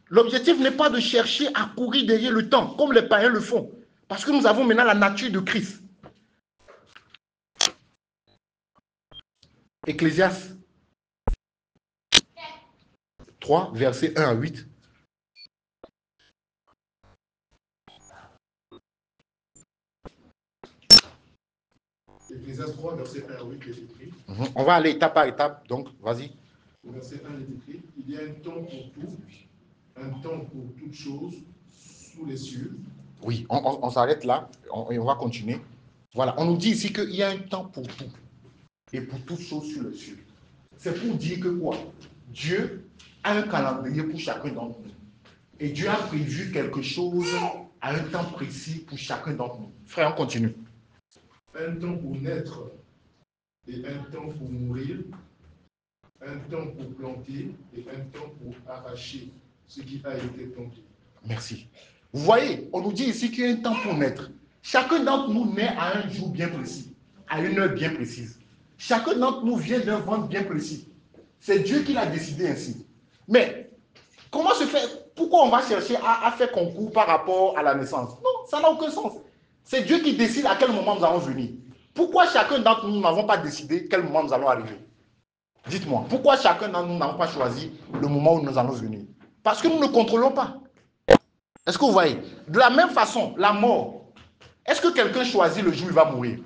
L'objectif n'est pas de chercher à courir derrière le temps, comme les païens le font. Parce que nous avons maintenant la nature de Christ. Ecclésiaste 3, versets 1 à 8. Ecclésiaste 3, verset 1 à 8 est écrit. On va aller étape par étape, donc vas-y. Le verset 1 est écrit. Il y a un temps pour tout, un temps pour toutes choses sous les cieux. Oui, on s'arrête là et on va continuer. Voilà, on nous dit ici qu'il y a un temps pour tout et pour toutes choses sur les cieux. C'est pour dire que quoi? Dieu a un calendrier pour chacun d'entre nous. Et Dieu a prévu quelque chose à un temps précis pour chacun d'entre nous. Frère, on continue. Un temps pour naître et un temps pour mourir, un temps pour planter et un temps pour arracher ce qui a été planté. Merci. Vous voyez, on nous dit ici qu'il y a un temps pour naître. Chacun d'entre nous naît à un jour bien précis, à une heure bien précise. Chacun d'entre nous vient d'un ventre bien précis. C'est Dieu qui l'a décidé ainsi. Mais, comment se fait? Pourquoi on va chercher à faire concours par rapport à la naissance? Non, ça n'a aucun sens. C'est Dieu qui décide à quel moment nous allons venir. Pourquoi chacun d'entre nous n'avons pas décidé quel moment nous allons arriver? Dites-moi, pourquoi chacun d'entre nous n'avons pas choisi le moment où nous allons venir? Parce que nous ne contrôlons pas. Est-ce que vous voyez? De la même façon, la mort. Est-ce que quelqu'un choisit le jour où il va mourir?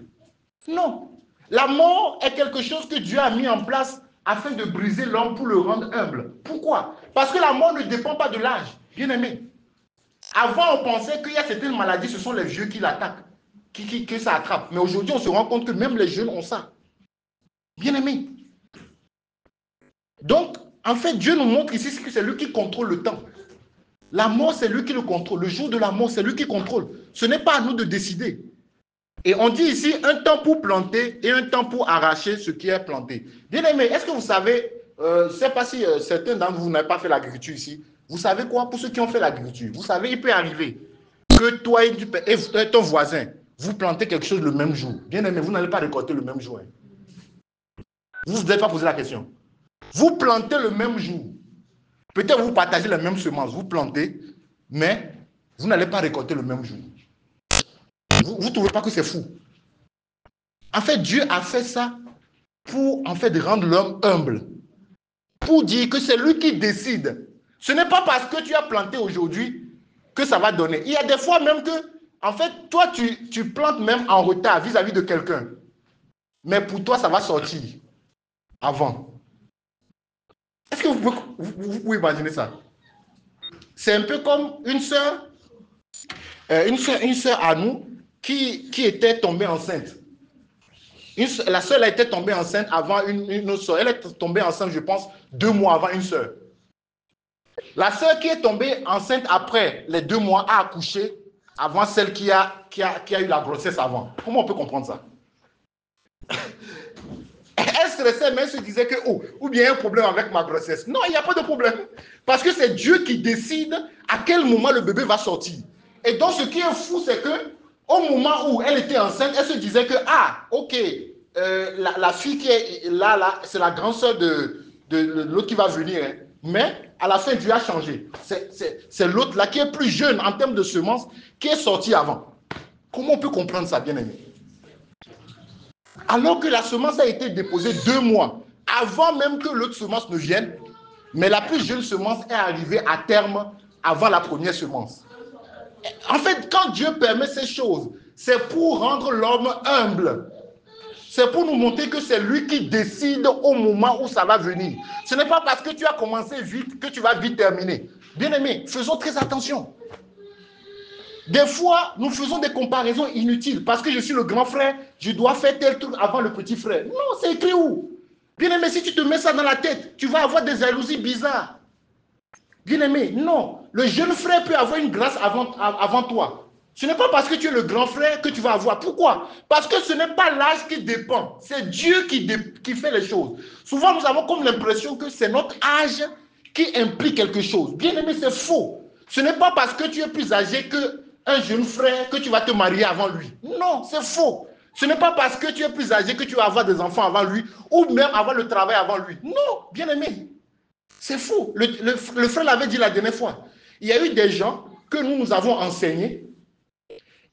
Non. La mort est quelque chose que Dieu a mis en place afin de briser l'homme pour le rendre humble. Pourquoi? Parce que la mort ne dépend pas de l'âge. Bien aimé. Avant, on pensait qu'il y a certaines maladies, ce sont les vieux qui l'attaquent, que ça attrape. Mais aujourd'hui, on se rend compte que même les jeunes ont ça. Bien aimé. Donc, en fait, Dieu nous montre ici que c'est lui qui contrôle le temps. La mort, c'est lui qui le contrôle. Le jour de la mort, c'est lui qui contrôle. Ce n'est pas à nous de décider. Et on dit ici un temps pour planter et un temps pour arracher ce qui est planté. Bien aimé, est-ce que vous savez, je ne sais pas si certains d'entre vous n'avez pas fait l'agriculture ici, vous savez quoi? Pour ceux qui ont fait l'agriculture, vous savez, il peut arriver que toi et ton voisin, vous plantez quelque chose le même jour. Bien aimé, vous n'allez pas récolter le même jour. Vous ne vous êtes pas posé la question. Vous plantez le même jour. Peut-être vous partagez les mêmes semences, vous plantez, mais vous n'allez pas récolter le même jour. Vous ne trouvez pas que c'est fou? En fait, Dieu a fait ça pour en fait rendre l'homme humble. Pour dire que c'est lui qui décide. Ce n'est pas parce que tu as planté aujourd'hui que ça va donner. Il y a des fois même que, en fait, toi, tu plantes même en retard vis-à-vis de quelqu'un. Mais pour toi, ça va sortir avant. Est-ce que vous pouvez imaginer ça? C'est un peu comme une sœur à nous qui était tombée enceinte. La sœur a été tombée enceinte avant une autre sœur. Elle est tombée enceinte, je pense, 2 mois avant une sœur. La sœur qui est tombée enceinte après les 2 mois a accouché avant celle qui a eu la grossesse avant. Comment on peut comprendre ça? Elle stressait, mais elle se disait que, ou bien il y a un problème avec ma grossesse. Non, il n'y a pas de problème. Parce que c'est Dieu qui décide à quel moment le bébé va sortir. Et donc, ce qui est fou, c'est que au moment où elle était enceinte, elle se disait que, ok, la fille qui est là, c'est la grande sœur de l'autre qui va venir. Hein. Mais à la fin, Dieu a changé. C'est l'autre là qui est plus jeune en termes de semences qui est sorti avant. Comment on peut comprendre ça, bien aimé? Alors que la semence a été déposée 2 mois avant même que l'autre semence ne vienne, mais la plus jeune semence est arrivée à terme avant la première semence. En fait, quand Dieu permet ces choses, c'est pour rendre l'homme humble. C'est pour nous montrer que c'est lui qui décide au moment où ça va venir. Ce n'est pas parce que tu as commencé vite que tu vas vite terminer. Bien aimé, faisons très attention. Des fois, nous faisons des comparaisons inutiles. Parce que je suis le grand frère, je dois faire tel truc avant le petit frère. Non, c'est écrit où? Bien aimé, si tu te mets ça dans la tête, tu vas avoir des jalousies bizarres. Bien aimé, non. Le jeune frère peut avoir une grâce avant toi. Ce n'est pas parce que tu es le grand frère que tu vas avoir. Pourquoi? Parce que ce n'est pas l'âge qui dépend. C'est Dieu qui fait les choses. Souvent, nous avons comme l'impression que c'est notre âge qui implique quelque chose. Bien aimé, c'est faux. Ce n'est pas parce que tu es plus âgé qu'un jeune frère que tu vas te marier avant lui. Non, c'est faux. Ce n'est pas parce que tu es plus âgé que tu vas avoir des enfants avant lui ou même avoir le travail avant lui. Non, bien aimé. C'est faux. Le frère l'avait dit la dernière fois. Il y a eu des gens que nous avons enseignés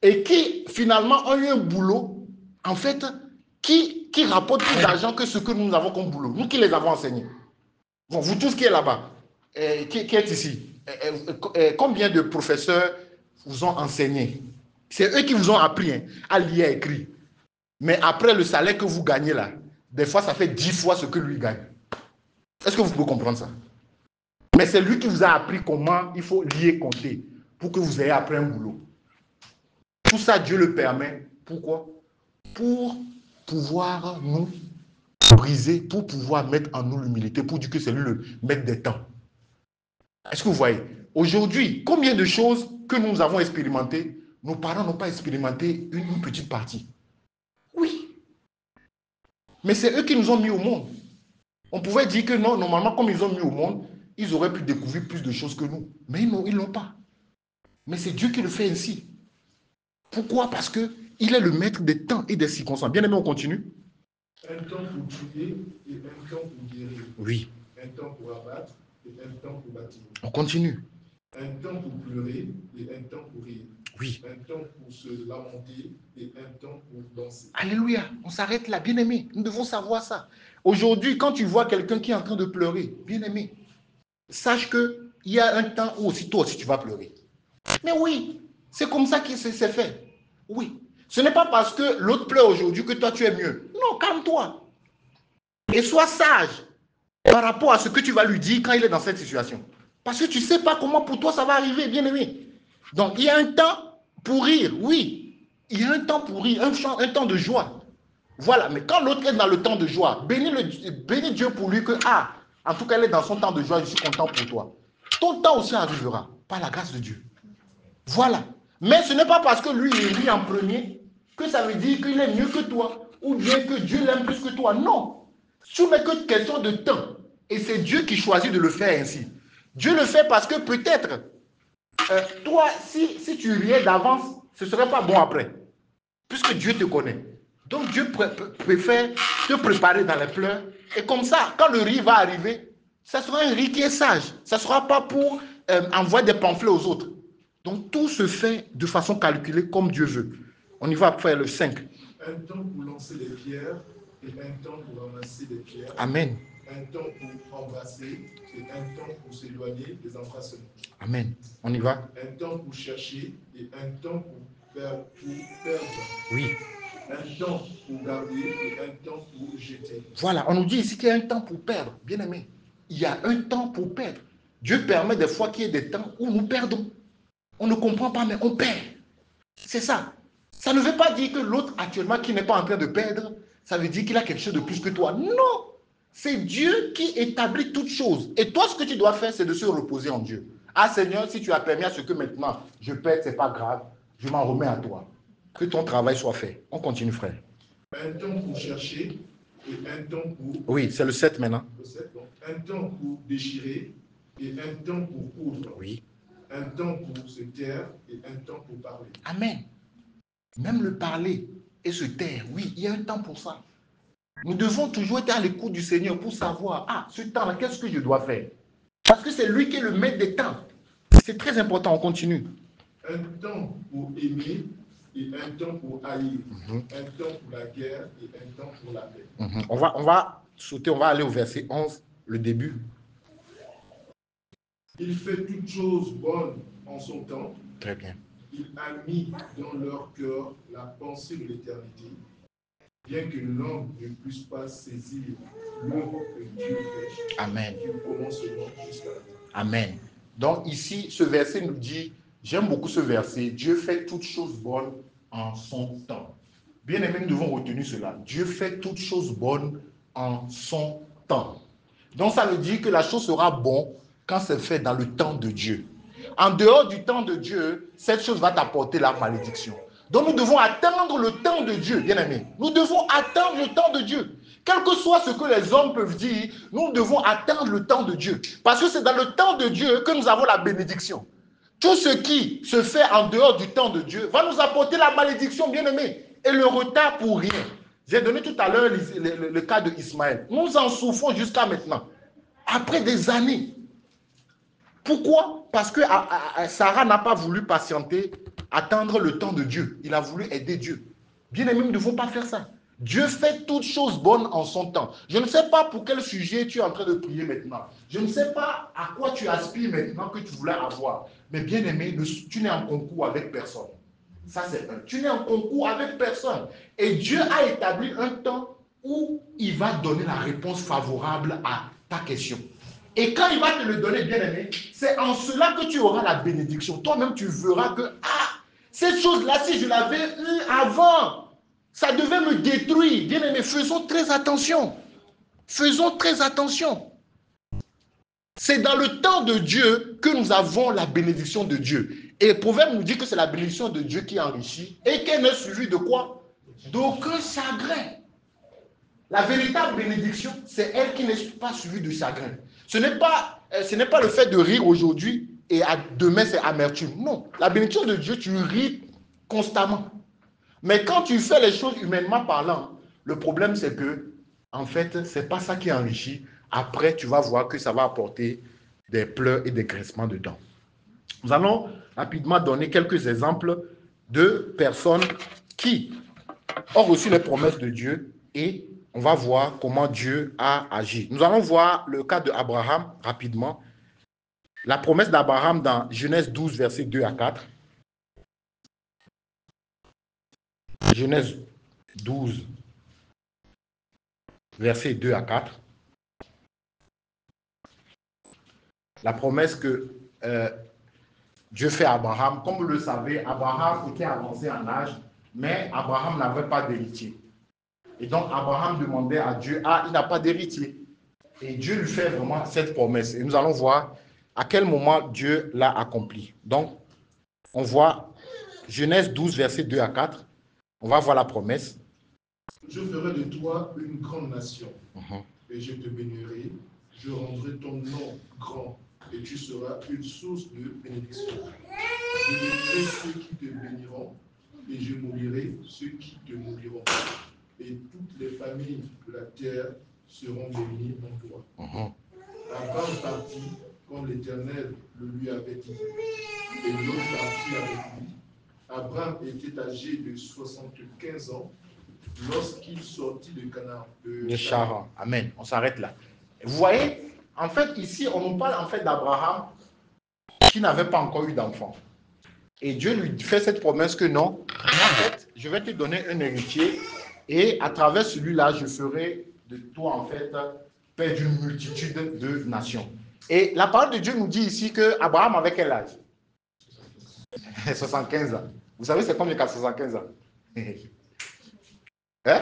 et qui finalement ont eu un boulot, en fait, qui rapporte plus d'argent que ce que nous avons comme boulot. Nous qui les avons enseignés. Bon, vous tous qui êtes là-bas, qui êtes ici, combien de professeurs vous ont enseigné? C'est eux qui vous ont appris à lire et écrire. Mais après le salaire que vous gagnez là, des fois ça fait 10 fois ce que lui gagne. Est-ce que vous pouvez comprendre ça? Mais c'est lui qui vous a appris comment il faut lire et compter pour que vous ayez appris un boulot. Tout ça, Dieu le permet. Pourquoi? Pour pouvoir nous briser, pour pouvoir mettre en nous l'humilité, pour dire que c'est lui le maître des temps. Est-ce que vous voyez? Aujourd'hui, combien de choses que nous avons expérimentées, nos parents n'ont pas expérimenté une petite partie? Oui. Mais c'est eux qui nous ont mis au monde. On pouvait dire que non, normalement, comme ils ont mis au monde, ils auraient pu découvrir plus de choses que nous. Mais ils ne l'ont pas. Mais c'est Dieu qui le fait ainsi. Pourquoi? Parce qu'il est le maître des temps et des circonstances. Bien aimé, on continue. Un temps pour tuer et un temps pour guérir. Oui. Un temps pour abattre et un temps pour bâtir. On continue. Un temps pour pleurer et un temps pour rire. Oui. Un temps pour se lamenter et un temps pour danser. Alléluia. On s'arrête là, bien aimé. Nous devons savoir ça. Aujourd'hui, quand tu vois quelqu'un qui est en train de pleurer, bien aimé, sache qu'il y a un temps où aussi toi aussi tu vas pleurer. Mais oui, c'est comme ça que c'est fait. Oui. Ce n'est pas parce que l'autre pleure aujourd'hui que toi tu es mieux. Non, calme-toi. Et sois sage par rapport à ce que tu vas lui dire quand il est dans cette situation. Parce que tu ne sais pas comment pour toi ça va arriver, bien aimé. Donc il y a un temps pour rire, oui. Il y a un temps pour rire, un temps de joie. Voilà, mais quand l'autre est dans le temps de joie, bénis Dieu pour lui que, en tout cas, elle est dans son temps de joie, je suis content pour toi. Ton temps aussi arrivera, par la grâce de Dieu. Voilà. Mais ce n'est pas parce que lui, il rit en premier que ça veut dire qu'il est mieux que toi, ou bien que Dieu l'aime plus que toi. Non. Ce n'est que question de temps. Et c'est Dieu qui choisit de le faire ainsi. Dieu le fait parce que peut-être, toi, si tu riais d'avance, ce ne serait pas bon après. Puisque Dieu te connaît. Donc Dieu préfère te préparer dans les pleurs. Et comme ça, quand le rire va arriver, ça sera un rire qui est sage. Ça ne sera pas pour envoyer des pamphlets aux autres. Donc tout se fait de façon calculée comme Dieu veut. On y va faire le 5. Un temps pour lancer les pierres et un temps pour ramasser les pierres. Amen. Un temps pour embrasser et un temps pour s'éloigner des embrassements. Amen. On y va. Un temps pour chercher et un temps pour perdre. Oui. Un temps pour garder et un temps pour jeter. Voilà, on nous dit ici qu'il y a un temps pour perdre. Bien aimé, il y a un temps pour perdre. Dieu permet des fois qu'il y ait des temps où nous perdons. On ne comprend pas, mais on perd. C'est ça. Ça ne veut pas dire que l'autre actuellement qui n'est pas en train de perdre, ça veut dire qu'il a quelque chose de plus que toi. Non. C'est Dieu qui établit toutes choses. Et toi, ce que tu dois faire, c'est de se reposer en Dieu. Ah Seigneur, si tu as permis à ce que maintenant je perde, ce n'est pas grave. Je m'en remets à toi. Que ton travail soit fait. On continue, frère. Un temps pour chercher et un temps pour... Oui, c'est le 7 maintenant. Le 7, donc. Un temps pour déchirer et un temps pour coudre. Oui. Un temps pour se taire et un temps pour parler. Amen. Même le parler et se taire, oui, il y a un temps pour ça. Nous devons toujours être à l'écoute du Seigneur pour savoir, ce temps-là, qu'est-ce que je dois faire? Parce que c'est lui qui est le maître des temps. C'est très important, on continue. Un temps pour aimer et un temps pour haïr. Un temps pour la guerre et un temps pour la paix. On va sauter, on va aller au verset 11, le début. Il fait toutes choses bonnes en son temps. Très bien. Il a mis dans leur cœur la pensée de l'éternité, bien que l'homme ne puisse pas saisir l'œuvre que Dieu fait. Amen. Du commencement jusqu'à la fin. Amen. Donc ici, ce verset nous dit, j'aime beaucoup ce verset, Dieu fait toutes choses bonnes en son temps. Bien aimés, nous devons retenir cela. Dieu fait toutes choses bonnes en son temps. Donc ça veut dire que la chose sera bonne quand c'est fait dans le temps de Dieu. En dehors du temps de Dieu, cette chose va t'apporter la malédiction. Donc nous devons attendre le temps de Dieu, bien aimés. Nous devons attendre le temps de Dieu. Quel que soit ce que les hommes peuvent dire, nous devons attendre le temps de Dieu. Parce que c'est dans le temps de Dieu que nous avons la bénédiction. Tout ce qui se fait en dehors du temps de Dieu va nous apporter la malédiction, bien aimés. Et le retard pour rien. J'ai donné tout à l'heure le cas de Ismaël. Nous en souffrons jusqu'à maintenant. Après des années. Pourquoi? Parce que Sarah n'a pas voulu patienter, attendre le temps de Dieu. Il a voulu aider Dieu. Bien aimé, nous ne devons pas faire ça. Dieu fait toutes choses bonnes en son temps. Je ne sais pas pour quel sujet tu es en train de prier maintenant. Je ne sais pas à quoi tu aspires maintenant que tu voulais avoir. Mais bien aimé, tu n'es en concours avec personne. Ça, c'est un. Tu n'es en concours avec personne. Et Dieu a établi un temps où il va donner la réponse favorable à ta question. Et quand il va te le donner, bien aimé, c'est en cela que tu auras la bénédiction. Toi-même, tu verras que, cette chose-là, si je l'avais eu avant, ça devait me détruire. Bien aimé, faisons très attention. Faisons très attention. C'est dans le temps de Dieu que nous avons la bénédiction de Dieu. Et le proverbe nous dit que c'est la bénédiction de Dieu qui enrichit et qu'elle n'est suivie de quoi? D'aucun chagrin. La véritable bénédiction, c'est elle qui n'est pas suivie de chagrin. Ce n'est pas le fait de rire aujourd'hui et demain c'est amertume. Non, la bénédiction de Dieu, tu ris constamment. Mais quand tu fais les choses humainement parlant, le problème c'est que, en fait, c'est pas ça qui enrichit. Après, tu vas voir que ça va apporter des pleurs et des graissements de dents. Nous allons rapidement donner quelques exemples de personnes qui ont reçu les promesses de Dieu et on va voir comment Dieu a agi. Nous allons voir le cas d'Abraham rapidement. La promesse d'Abraham dans Genèse 12, versets 2 à 4. Genèse 12, versets 2 à 4. La promesse que Dieu fait à Abraham. Comme vous le savez, Abraham était avancé en âge, mais Abraham n'avait pas d'héritier. Et donc, Abraham demandait à Dieu, il n'a pas d'héritier. Et Dieu lui fait vraiment cette promesse. Et nous allons voir à quel moment Dieu l'a accompli. Donc, on voit Genèse 12, versets 2 à 4. On va voir la promesse. Je ferai de toi une grande nation, et je te bénirai. Je rendrai ton nom grand, et tu seras une source de bénédiction. Je bénirai ceux qui te béniront, et je maudirai ceux qui te maudiront. Et toutes les familles de la terre seront bénies en toi. Abraham partit comme l'Éternel le lui avait dit, et l'autre partit avec lui. Abraham était âgé de 75 ans lorsqu'il sortit de Canaan. De Charan. Amen. On s'arrête là. Vous voyez, en fait, ici, on nous parle en fait d'Abraham qui n'avait pas encore eu d'enfant. Et Dieu lui fait cette promesse que non, en fait, je vais te donner un héritier et à travers celui-là, je ferai de toi, en fait, père d'une multitude de nations. Et la parole de Dieu nous dit ici que Abraham avait quel âge? 75 ans. Vous savez, c'est combien qu'à 75 ans? Hein?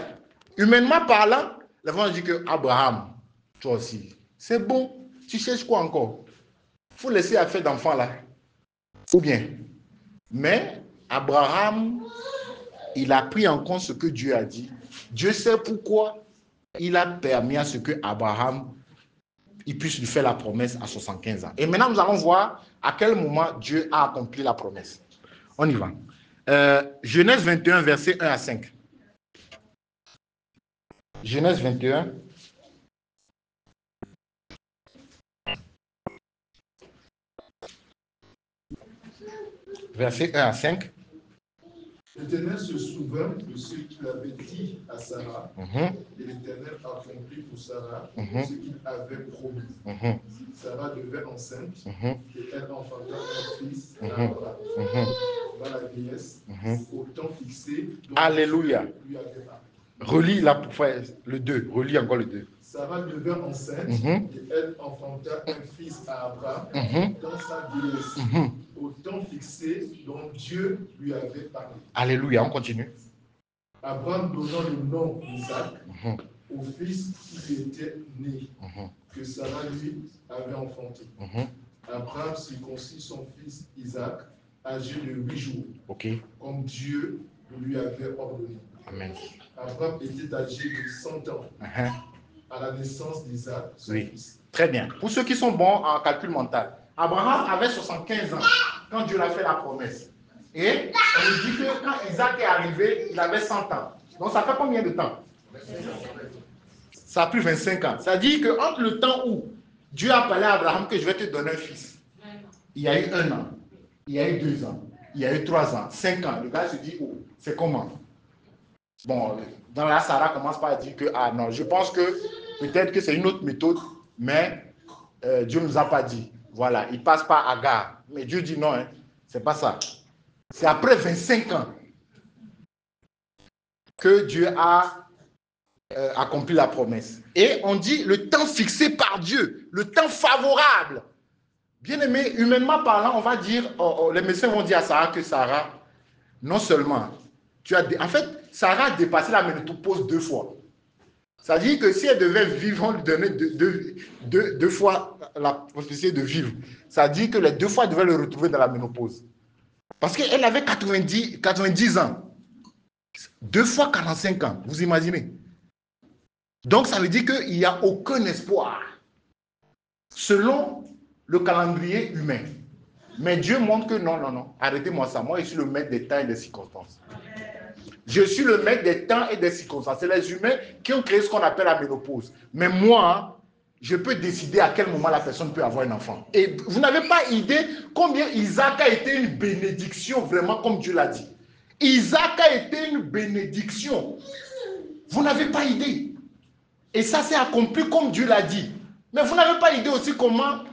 Humainement parlant, l'Évangile dit que Abraham, toi aussi, c'est bon. Tu cherches quoi encore? Il faut laisser affaire d'enfant là. Ou bien. Mais Abraham, il a pris en compte ce que Dieu a dit. Dieu sait pourquoi il a permis à ce que Abraham il puisse lui faire la promesse à 75 ans. Et maintenant, nous allons voir à quel moment Dieu a accompli la promesse. On y va. Genèse 21, versets 1 à 5. Genèse 21. Verset 1 à 5. L'Éternel se souvint de ce qu'il avait dit à Sarah, Mhm, et l'Éternel accomplit pour Sarah Mhm. ce qu'il avait promis. mhm, Sarah devint enceinte, mhm, et elle enfanta un fils à Mhm. Abraham. mhm. Dans la vieillesse, Mhm. au temps fixé, dont Alléluia. Dieu lui avait parlé. Relis la, frère, le 2. Relis encore le 2. Sarah devint enceinte, Mhm. et elle enfanta un fils à Abraham Mhm. dans sa vieillesse, Mhm. au temps fixé dont Dieu lui avait parlé. Alléluia, on continue. Abraham donnant le nom d'Isaac Mhm. au fils qui lui était né, Mhm. que Sarah lui avait enfanté. Mhm. Abraham circoncit son fils Isaac, âgé de 8 jours, Ok. comme Dieu le lui avait ordonné. Amen. Abraham était âgé de 100 ans Mhm. à la naissance d'Isaac, son Oui. fils. Très bien. Pour ceux qui sont bons en calcul mental, Abraham avait 75 ans quand Dieu l'a fait la promesse. Et on nous dit que quand Isaac est arrivé, il avait 100 ans. Donc ça fait combien de temps? Ça a pris 25 ans. Ça dit qu'entre le temps où Dieu a parlé à Abraham que je vais te donner un fils, il y a eu 1 an, il y a eu 2 ans, il y a eu 3 ans, 5 ans. Le gars se dit, oh, c'est comment? Bon, dans la Sarah commence par dire que, ah non, je pense que peut-être que c'est une autre méthode, mais Dieu ne nous a pas dit. Voilà, il passe par Agar. Mais Dieu dit non, hein, c'est pas ça. C'est après 25 ans que Dieu a accompli la promesse. Et on dit le temps fixé par Dieu, le temps favorable. Bien aimé, humainement parlant, on va dire, les médecins vont dire à Sarah que Sarah, non seulement, en fait, Sarah a dépassé la ménopause 2 fois. Ça veut dire que si elle devait vivre, on lui donnait deux fois la possibilité de vivre. Ça veut dire que les 2 fois, elle devait le retrouver dans la ménopause. Parce qu'elle avait 90 ans. 2 fois 45 ans, vous imaginez. Donc, ça veut dire qu'il n'y a aucun espoir, selon le calendrier humain. Mais Dieu montre que non, non, non, arrêtez-moi ça. Moi, je suis le maître des temps et des circonstances. Je suis le maître des temps et des circonstances. C'est les humains qui ont créé ce qu'on appelle la ménopause. Mais moi, je peux décider à quel moment la personne peut avoir un enfant. Et vous n'avez pas idée combien Isaac a été une bénédiction, vraiment, comme Dieu l'a dit. Isaac a été une bénédiction. Vous n'avez pas idée. Et ça s'est accompli comme Dieu l'a dit. Mais vous n'avez pas idée aussi comment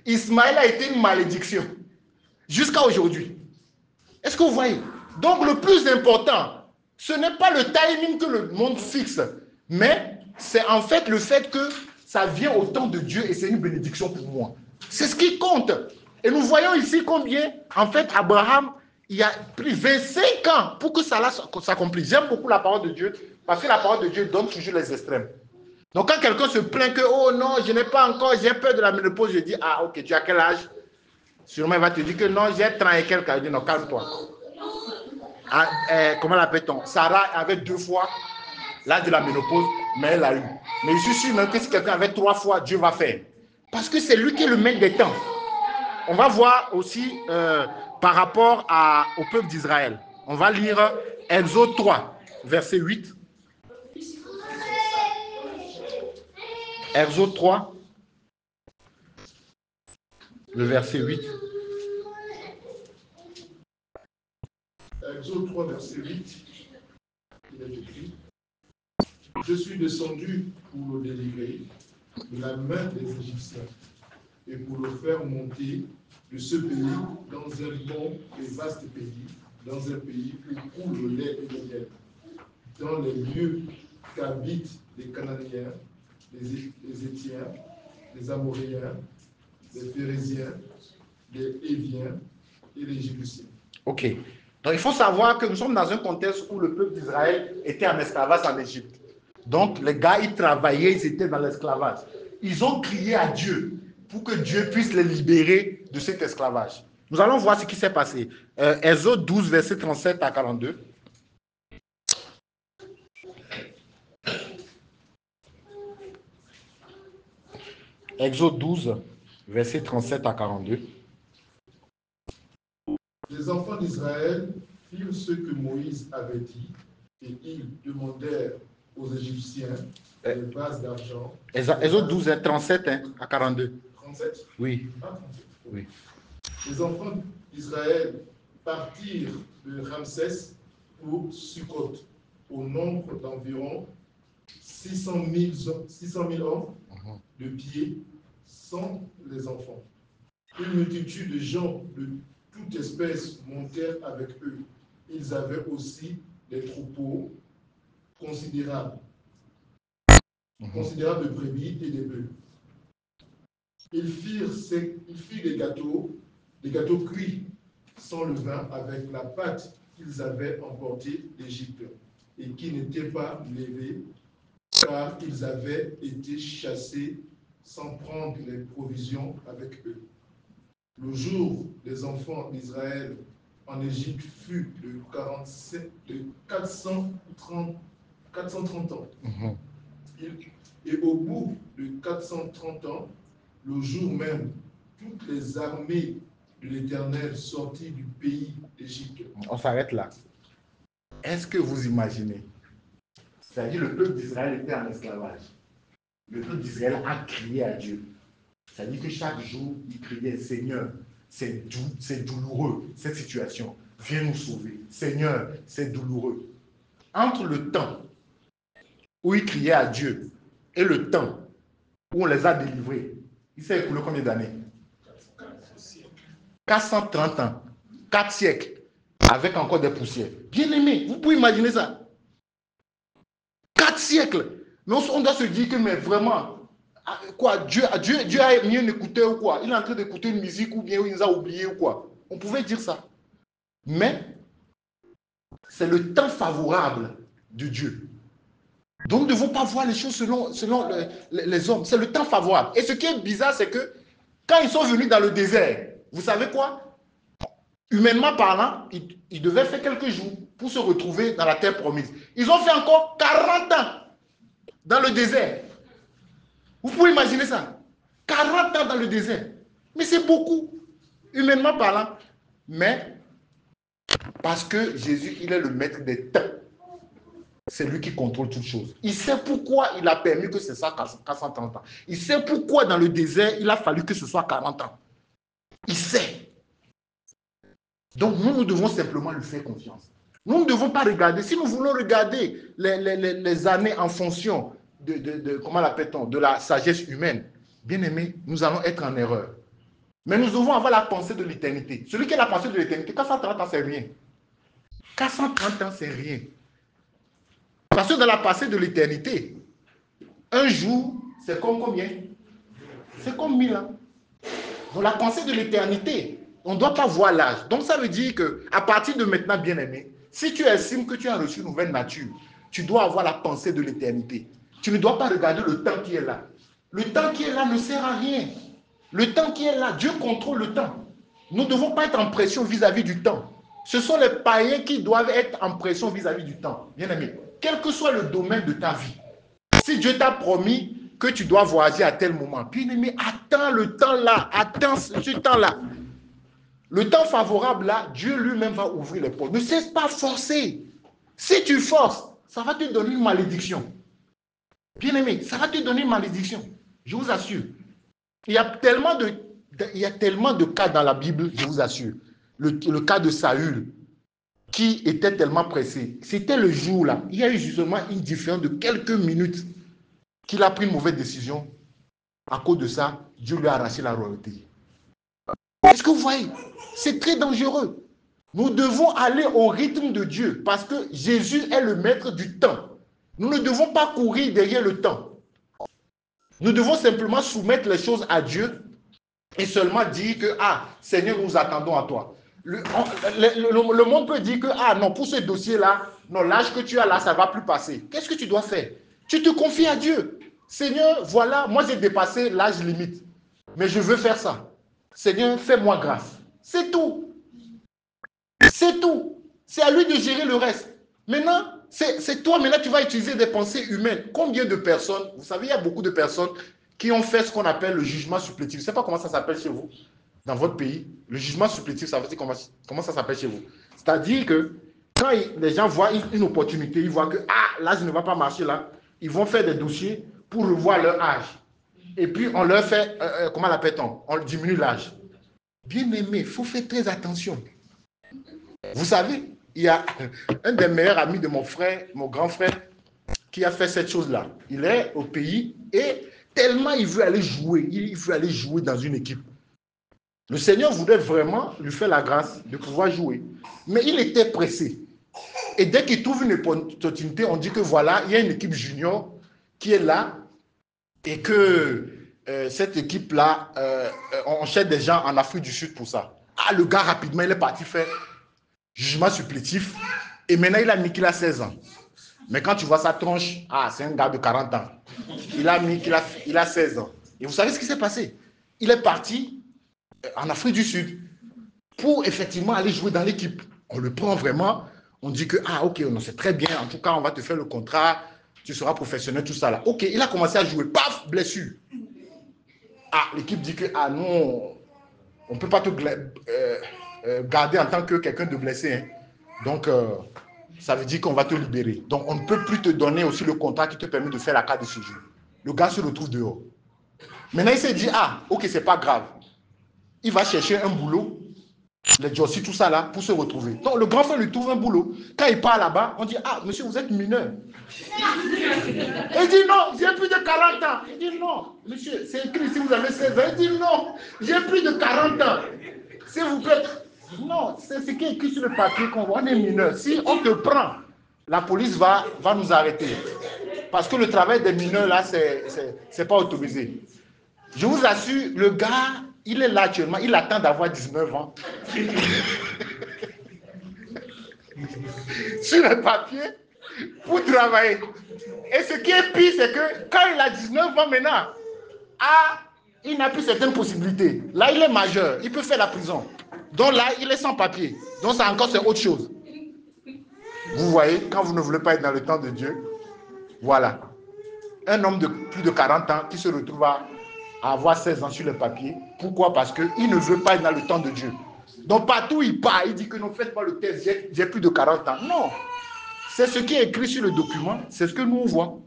Ismaël a été une malédiction. Jusqu'à aujourd'hui. Est-ce que vous voyez? Donc le plus important, ce n'est pas le timing que le monde fixe, mais c'est en fait le fait que ça vient au temps de Dieu et c'est une bénédiction pour moi. C'est ce qui compte. Et nous voyons ici combien, en fait, Abraham, il a pris 25 ans pour que ça s'accomplisse. J'aime beaucoup la parole de Dieu, parce que la parole de Dieu donne toujours les extrêmes. Donc quand quelqu'un se plaint que, oh non, je n'ai pas encore, j'ai peur de la ménopause, je dis, ah ok, tu as quel âge? Sûrement, il va te dire que non, j'ai 30 et quelques. Je dis non, calme-toi. Comment l'appelle-t-on? Sarah avait 2 fois l'âge de la ménopause, mais elle a eu. Mais je suis sûr même que si quelqu'un avait 3 fois, Dieu va faire. Parce que c'est lui qui est le maître des temps. On va voir aussi par rapport au peuple d'Israël. On va lire Exode 3, verset 8. Exode 3, le verset 8. Exode 3, verset 8, il est écrit: Je suis descendu pour le délivrer de la main des Égyptiens et pour le faire monter de ce pays dans un bon et vaste pays, dans un pays où coule le lait et le miel, dans les lieux qu'habitent les Cananéens, les Étiens, les Amoréens, les Phérésiens, les Héviens et les Jébusiens. Ok. Donc il faut savoir que nous sommes dans un contexte où le peuple d'Israël était en esclavage en Égypte. Donc les gars, ils travaillaient, ils étaient dans l'esclavage. Ils ont crié à Dieu pour que Dieu puisse les libérer de cet esclavage. Nous allons voir ce qui s'est passé. Exode 12, verset 37 à 42. Exode 12, verset 37 à 42. Les enfants d'Israël firent ce que Moïse avait dit, et ils demandèrent aux Égyptiens des vases d'argent. Exode 12, 37 à 42. 37? Oui. Ah, 37. Oui. Les enfants d'Israël partirent de Ramsès pour Sukkot, au nombre d'environ 600 000 hommes de pied, sans les enfants. Une multitude de gens de toute espèce montèrent avec eux. Ils avaient aussi des troupeaux considérables de brebis et de bœufs. Ils firent des gâteaux cuits sans levain avec la pâte qu'ils avaient emportée d'Égypte et qui n'étaient pas levés, car ils avaient été chassés sans prendre les provisions avec eux. Le jour des enfants d'Israël en Égypte fut de 430 ans. Et au bout de 430 ans, le jour même, toutes les armées de l'Éternel sorties du pays d'Égypte. On s'arrête là. Est-ce que vous imaginez? C'est-à-dire le peuple d'Israël était en esclavage. Le peuple d'Israël a crié à Dieu. C'est-à-dire que chaque jour, il criait, Seigneur, c'est douloureux, cette situation. Viens nous sauver. Seigneur, c'est douloureux. Entre le temps où il criait à Dieu et le temps où on les a délivrés, il s'est écoulé combien d'années? 430 ans. 4 siècles. Avec encore des poussières. Bien aimé, vous pouvez imaginer ça. 4 siècles. Mais on doit se dire que, mais vraiment, quoi, Dieu a mis un écouteur ou quoi? Il est en train d'écouter une musique ou bien il nous a oubliés ou quoi? On pouvait dire ça. Mais, c'est le temps favorable de Dieu. Donc, nous ne devons pas voir les choses selon les hommes. C'est le temps favorable. Et ce qui est bizarre, c'est que quand ils sont venus dans le désert, vous savez quoi? Humainement parlant, ils devaient faire quelques jours pour se retrouver dans la terre promise. Ils ont fait encore 40 ans dans le désert. Vous pouvez imaginer ça? 40 ans dans le désert. Mais c'est beaucoup, humainement parlant. Mais, parce que Jésus, il est le maître des temps. C'est lui qui contrôle toutes choses. Il sait pourquoi il a permis que ce soit 430 ans. Il sait pourquoi dans le désert, il a fallu que ce soit 40 ans. Il sait. Donc nous devons simplement lui faire confiance. Nous ne devons pas regarder. Si nous voulons regarder les années en fonction comment l'appelle-t-on, de la sagesse humaine, bien aimé, nous allons être en erreur. Mais nous devons avoir la pensée de l'éternité. Celui qui a la pensée de l'éternité, 430 ans, c'est rien. 430 ans, c'est rien. Parce que dans la pensée de l'éternité, un jour, c'est comme combien? C'est comme 1000 ans. Dans la pensée de l'éternité, on ne doit pas voir l'âge. Donc ça veut dire qu'à partir de maintenant, bien aimé, si tu estimes que tu as reçu une nouvelle nature, tu dois avoir la pensée de l'éternité. Tu ne dois pas regarder le temps qui est là. Le temps qui est là ne sert à rien. Le temps qui est là, Dieu contrôle le temps. Nous ne devons pas être en pression vis-à-vis du temps. Ce sont les païens qui doivent être en pression vis-à-vis du temps. Bien aimé, quel que soit le domaine de ta vie, si Dieu t'a promis que tu dois voyager à tel moment, bien aimé, attends le temps là, attends ce temps-là. Le temps favorable là, Dieu lui-même va ouvrir les portes. Ne cesse pas forcer. Si tu forces, ça va te donner une malédiction. Bien aimé, ça va te donner une malédiction. Je vous assure. Il y a tellement de cas dans la Bible, je vous assure. Le cas de Saül, qui était tellement pressé. C'était le jour là. Il y a eu justement une différence de quelques minutes qu'il a pris une mauvaise décision. À cause de ça, Dieu lui a arraché la royauté. Est-ce que vous voyez? C'est très dangereux. Nous devons aller au rythme de Dieu parce que Jésus est le maître du temps. Nous ne devons pas courir derrière le temps. Nous devons simplement soumettre les choses à Dieu et seulement dire que, ah, Seigneur, nous attendons à toi. Le monde peut dire que, ah non, pour ce dossier-là, non, l'âge que tu as là, ça ne va plus passer. Qu'est-ce que tu dois faire? Tu te confies à Dieu. Seigneur, voilà, moi j'ai dépassé l'âge limite, mais je veux faire ça. Seigneur, fais-moi grâce. C'est tout. C'est tout. C'est à lui de gérer le reste. Maintenant, c'est toi, maintenant tu vas utiliser des pensées humaines. Combien de personnes, vous savez, il y a beaucoup de personnes qui ont fait ce qu'on appelle le jugement supplétif. Je ne sais pas comment ça s'appelle chez vous, dans votre pays. Le jugement supplétif, ça veut dire comment ça s'appelle chez vous. C'est-à-dire que quand les gens voient une opportunité, ils voient que l'âge ne va pas marcher là, ils vont faire des dossiers pour revoir leur âge. Et puis on leur fait, comment l'appelle-t-on? On diminue l'âge. Bien aimé, il faut faire très attention. Vous savez, il y a un des meilleurs amis de mon frère, mon grand frère, qui a fait cette chose-là. Il est au pays et tellement il veut aller jouer, il veut aller jouer dans une équipe. Le Seigneur voulait vraiment lui faire la grâce de pouvoir jouer. Mais il était pressé. Et dès qu'il trouve une opportunité, on dit que voilà, il y a une équipe junior qui est là et que cette équipe-là, on cherche des gens en Afrique du Sud pour ça. Ah, le gars, rapidement, il est parti faire jugement supplétif et maintenant, il a mis qu'il a 16 ans. Mais quand tu vois sa tronche, ah, c'est un gars de 40 ans. Il a mis qu'il a 16 ans. Et vous savez ce qui s'est passé? Il est parti en Afrique du Sud pour effectivement aller jouer dans l'équipe. On le prend vraiment, on dit que, ah, ok, c'est très bien, en tout cas, on va te faire le contrat, tu seras professionnel, tout ça là. Ok, il a commencé à jouer, paf, blessure. Ah, l'équipe dit que, ah non, on ne peut pas te garder en tant que quelqu'un de blessé. Hein. Donc, ça veut dire qu'on va te libérer. Donc, on ne peut plus te donner aussi le contrat qui te permet de faire la carte de séjour. Le gars se retrouve dehors. Maintenant, il s'est dit, ah, ok, c'est pas grave. Il va chercher un boulot, les jossis, tout ça là, pour se retrouver. Donc, le grand frère lui trouve un boulot. Quand il part là-bas, on dit, ah, monsieur, vous êtes mineur. Il dit, non, j'ai plus de 40 ans. Il dit, non, monsieur, c'est écrit si vous avez 16 ans. Il dit, non, j'ai plus de 40 ans. S'il vous plaît. Non, c'est ce qui est écrit sur le papier qu'on voit, on est mineur. Si on te prend, la police va nous arrêter. Parce que le travail des mineurs, là, c'est pas autorisé. Je vous assure, le gars, il est là actuellement, il attend d'avoir 19 ans. Sur le papier, pour travailler. Et ce qui est pire, c'est que quand il a 19 ans maintenant, il n'a plus certaines possibilités. Là, il est majeur, il peut faire la prison. Donc là, il est sans papier. Donc ça encore, c'est autre chose. Vous voyez, quand vous ne voulez pas être dans le temps de Dieu, voilà. Un homme de plus de 40 ans qui se retrouve à avoir 16 ans sur le papier. Pourquoi? Parce qu'il ne veut pas être dans le temps de Dieu. Donc partout où il part, il dit que non, faites pas le test, j'ai plus de 40 ans. Non. C'est ce qui est écrit sur le document, c'est ce que nous on voit.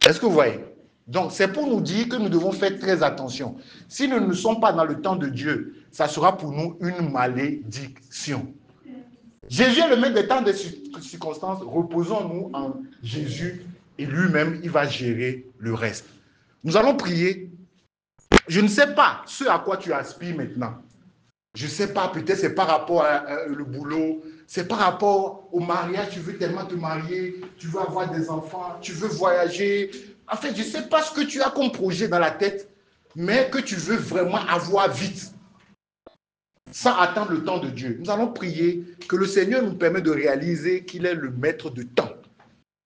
Est-ce que vous voyez? Donc c'est pour nous dire que nous devons faire très attention. Si nous ne sommes pas dans le temps de Dieu, ça sera pour nous une malédiction. Jésus est le maître des temps des circonstances. Reposons-nous en Jésus et lui-même, il va gérer le reste. Nous allons prier. Je ne sais pas ce à quoi tu aspires maintenant. Je ne sais pas, peut-être c'est par rapport à le boulot, c'est par rapport au mariage, tu veux tellement te marier, tu veux avoir des enfants, tu veux voyager. En fait, je ne sais pas ce que tu as comme projet dans la tête, mais que tu veux vraiment avoir vite, sans attendre le temps de Dieu. Nous allons prier que le Seigneur nous permette de réaliser qu'il est le maître de temps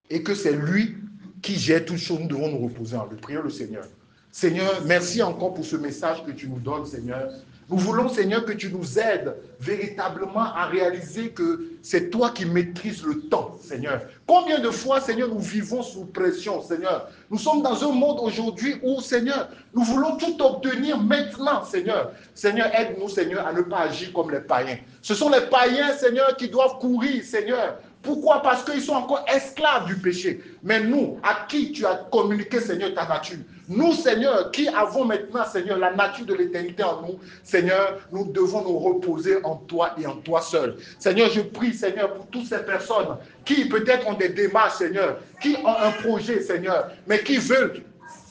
et que c'est lui qui gère toutes choses. Nous devons nous reposer en lui. Prions le Seigneur. Seigneur, merci encore pour ce message que tu nous donnes, Seigneur. Nous voulons, Seigneur, que tu nous aides véritablement à réaliser que c'est toi qui maîtrises le temps, Seigneur. Combien de fois, Seigneur, nous vivons sous pression, Seigneur. Nous sommes dans un monde aujourd'hui où, Seigneur, nous voulons tout obtenir maintenant, Seigneur. Seigneur, aide-nous, Seigneur, à ne pas agir comme les païens. Ce sont les païens, Seigneur, qui doivent courir, Seigneur. Pourquoi? Parce qu'ils sont encore esclaves du péché. Mais nous, à qui tu as communiqué, Seigneur, ta nature? Nous, Seigneur, qui avons maintenant, Seigneur, la nature de l'éternité en nous, Seigneur, nous devons nous reposer en toi et en toi seul. Seigneur, je prie, Seigneur, pour toutes ces personnes qui peut-être ont des démarches, Seigneur, qui ont un projet, Seigneur, mais qui veulent,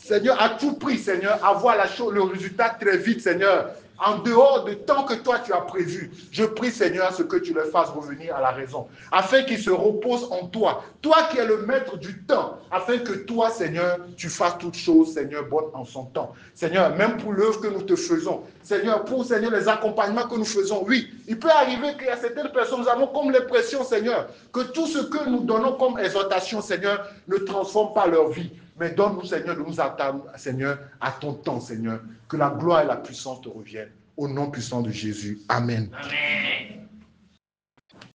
Seigneur, à tout prix, Seigneur, avoir le résultat très vite, Seigneur. En dehors du temps que toi tu as prévu, je prie, Seigneur, à ce que tu les fasses revenir à la raison, afin qu'ils se reposent en toi, toi qui es le maître du temps, afin que toi, Seigneur, tu fasses toutes choses, Seigneur, bonnes en son temps. Seigneur, même pour l'œuvre que nous te faisons, Seigneur, pour, Seigneur, les accompagnements que nous faisons, oui, il peut arriver qu'il y a certaines personnes, nous avons comme l'impression, Seigneur, que tout ce que nous donnons comme exhortation, Seigneur, ne transforme pas leur vie. Mais donne-nous, Seigneur, de nous attendre, Seigneur, à ton temps, Seigneur. Que la gloire et la puissance te reviennent. Au nom puissant de Jésus. Amen. Amen.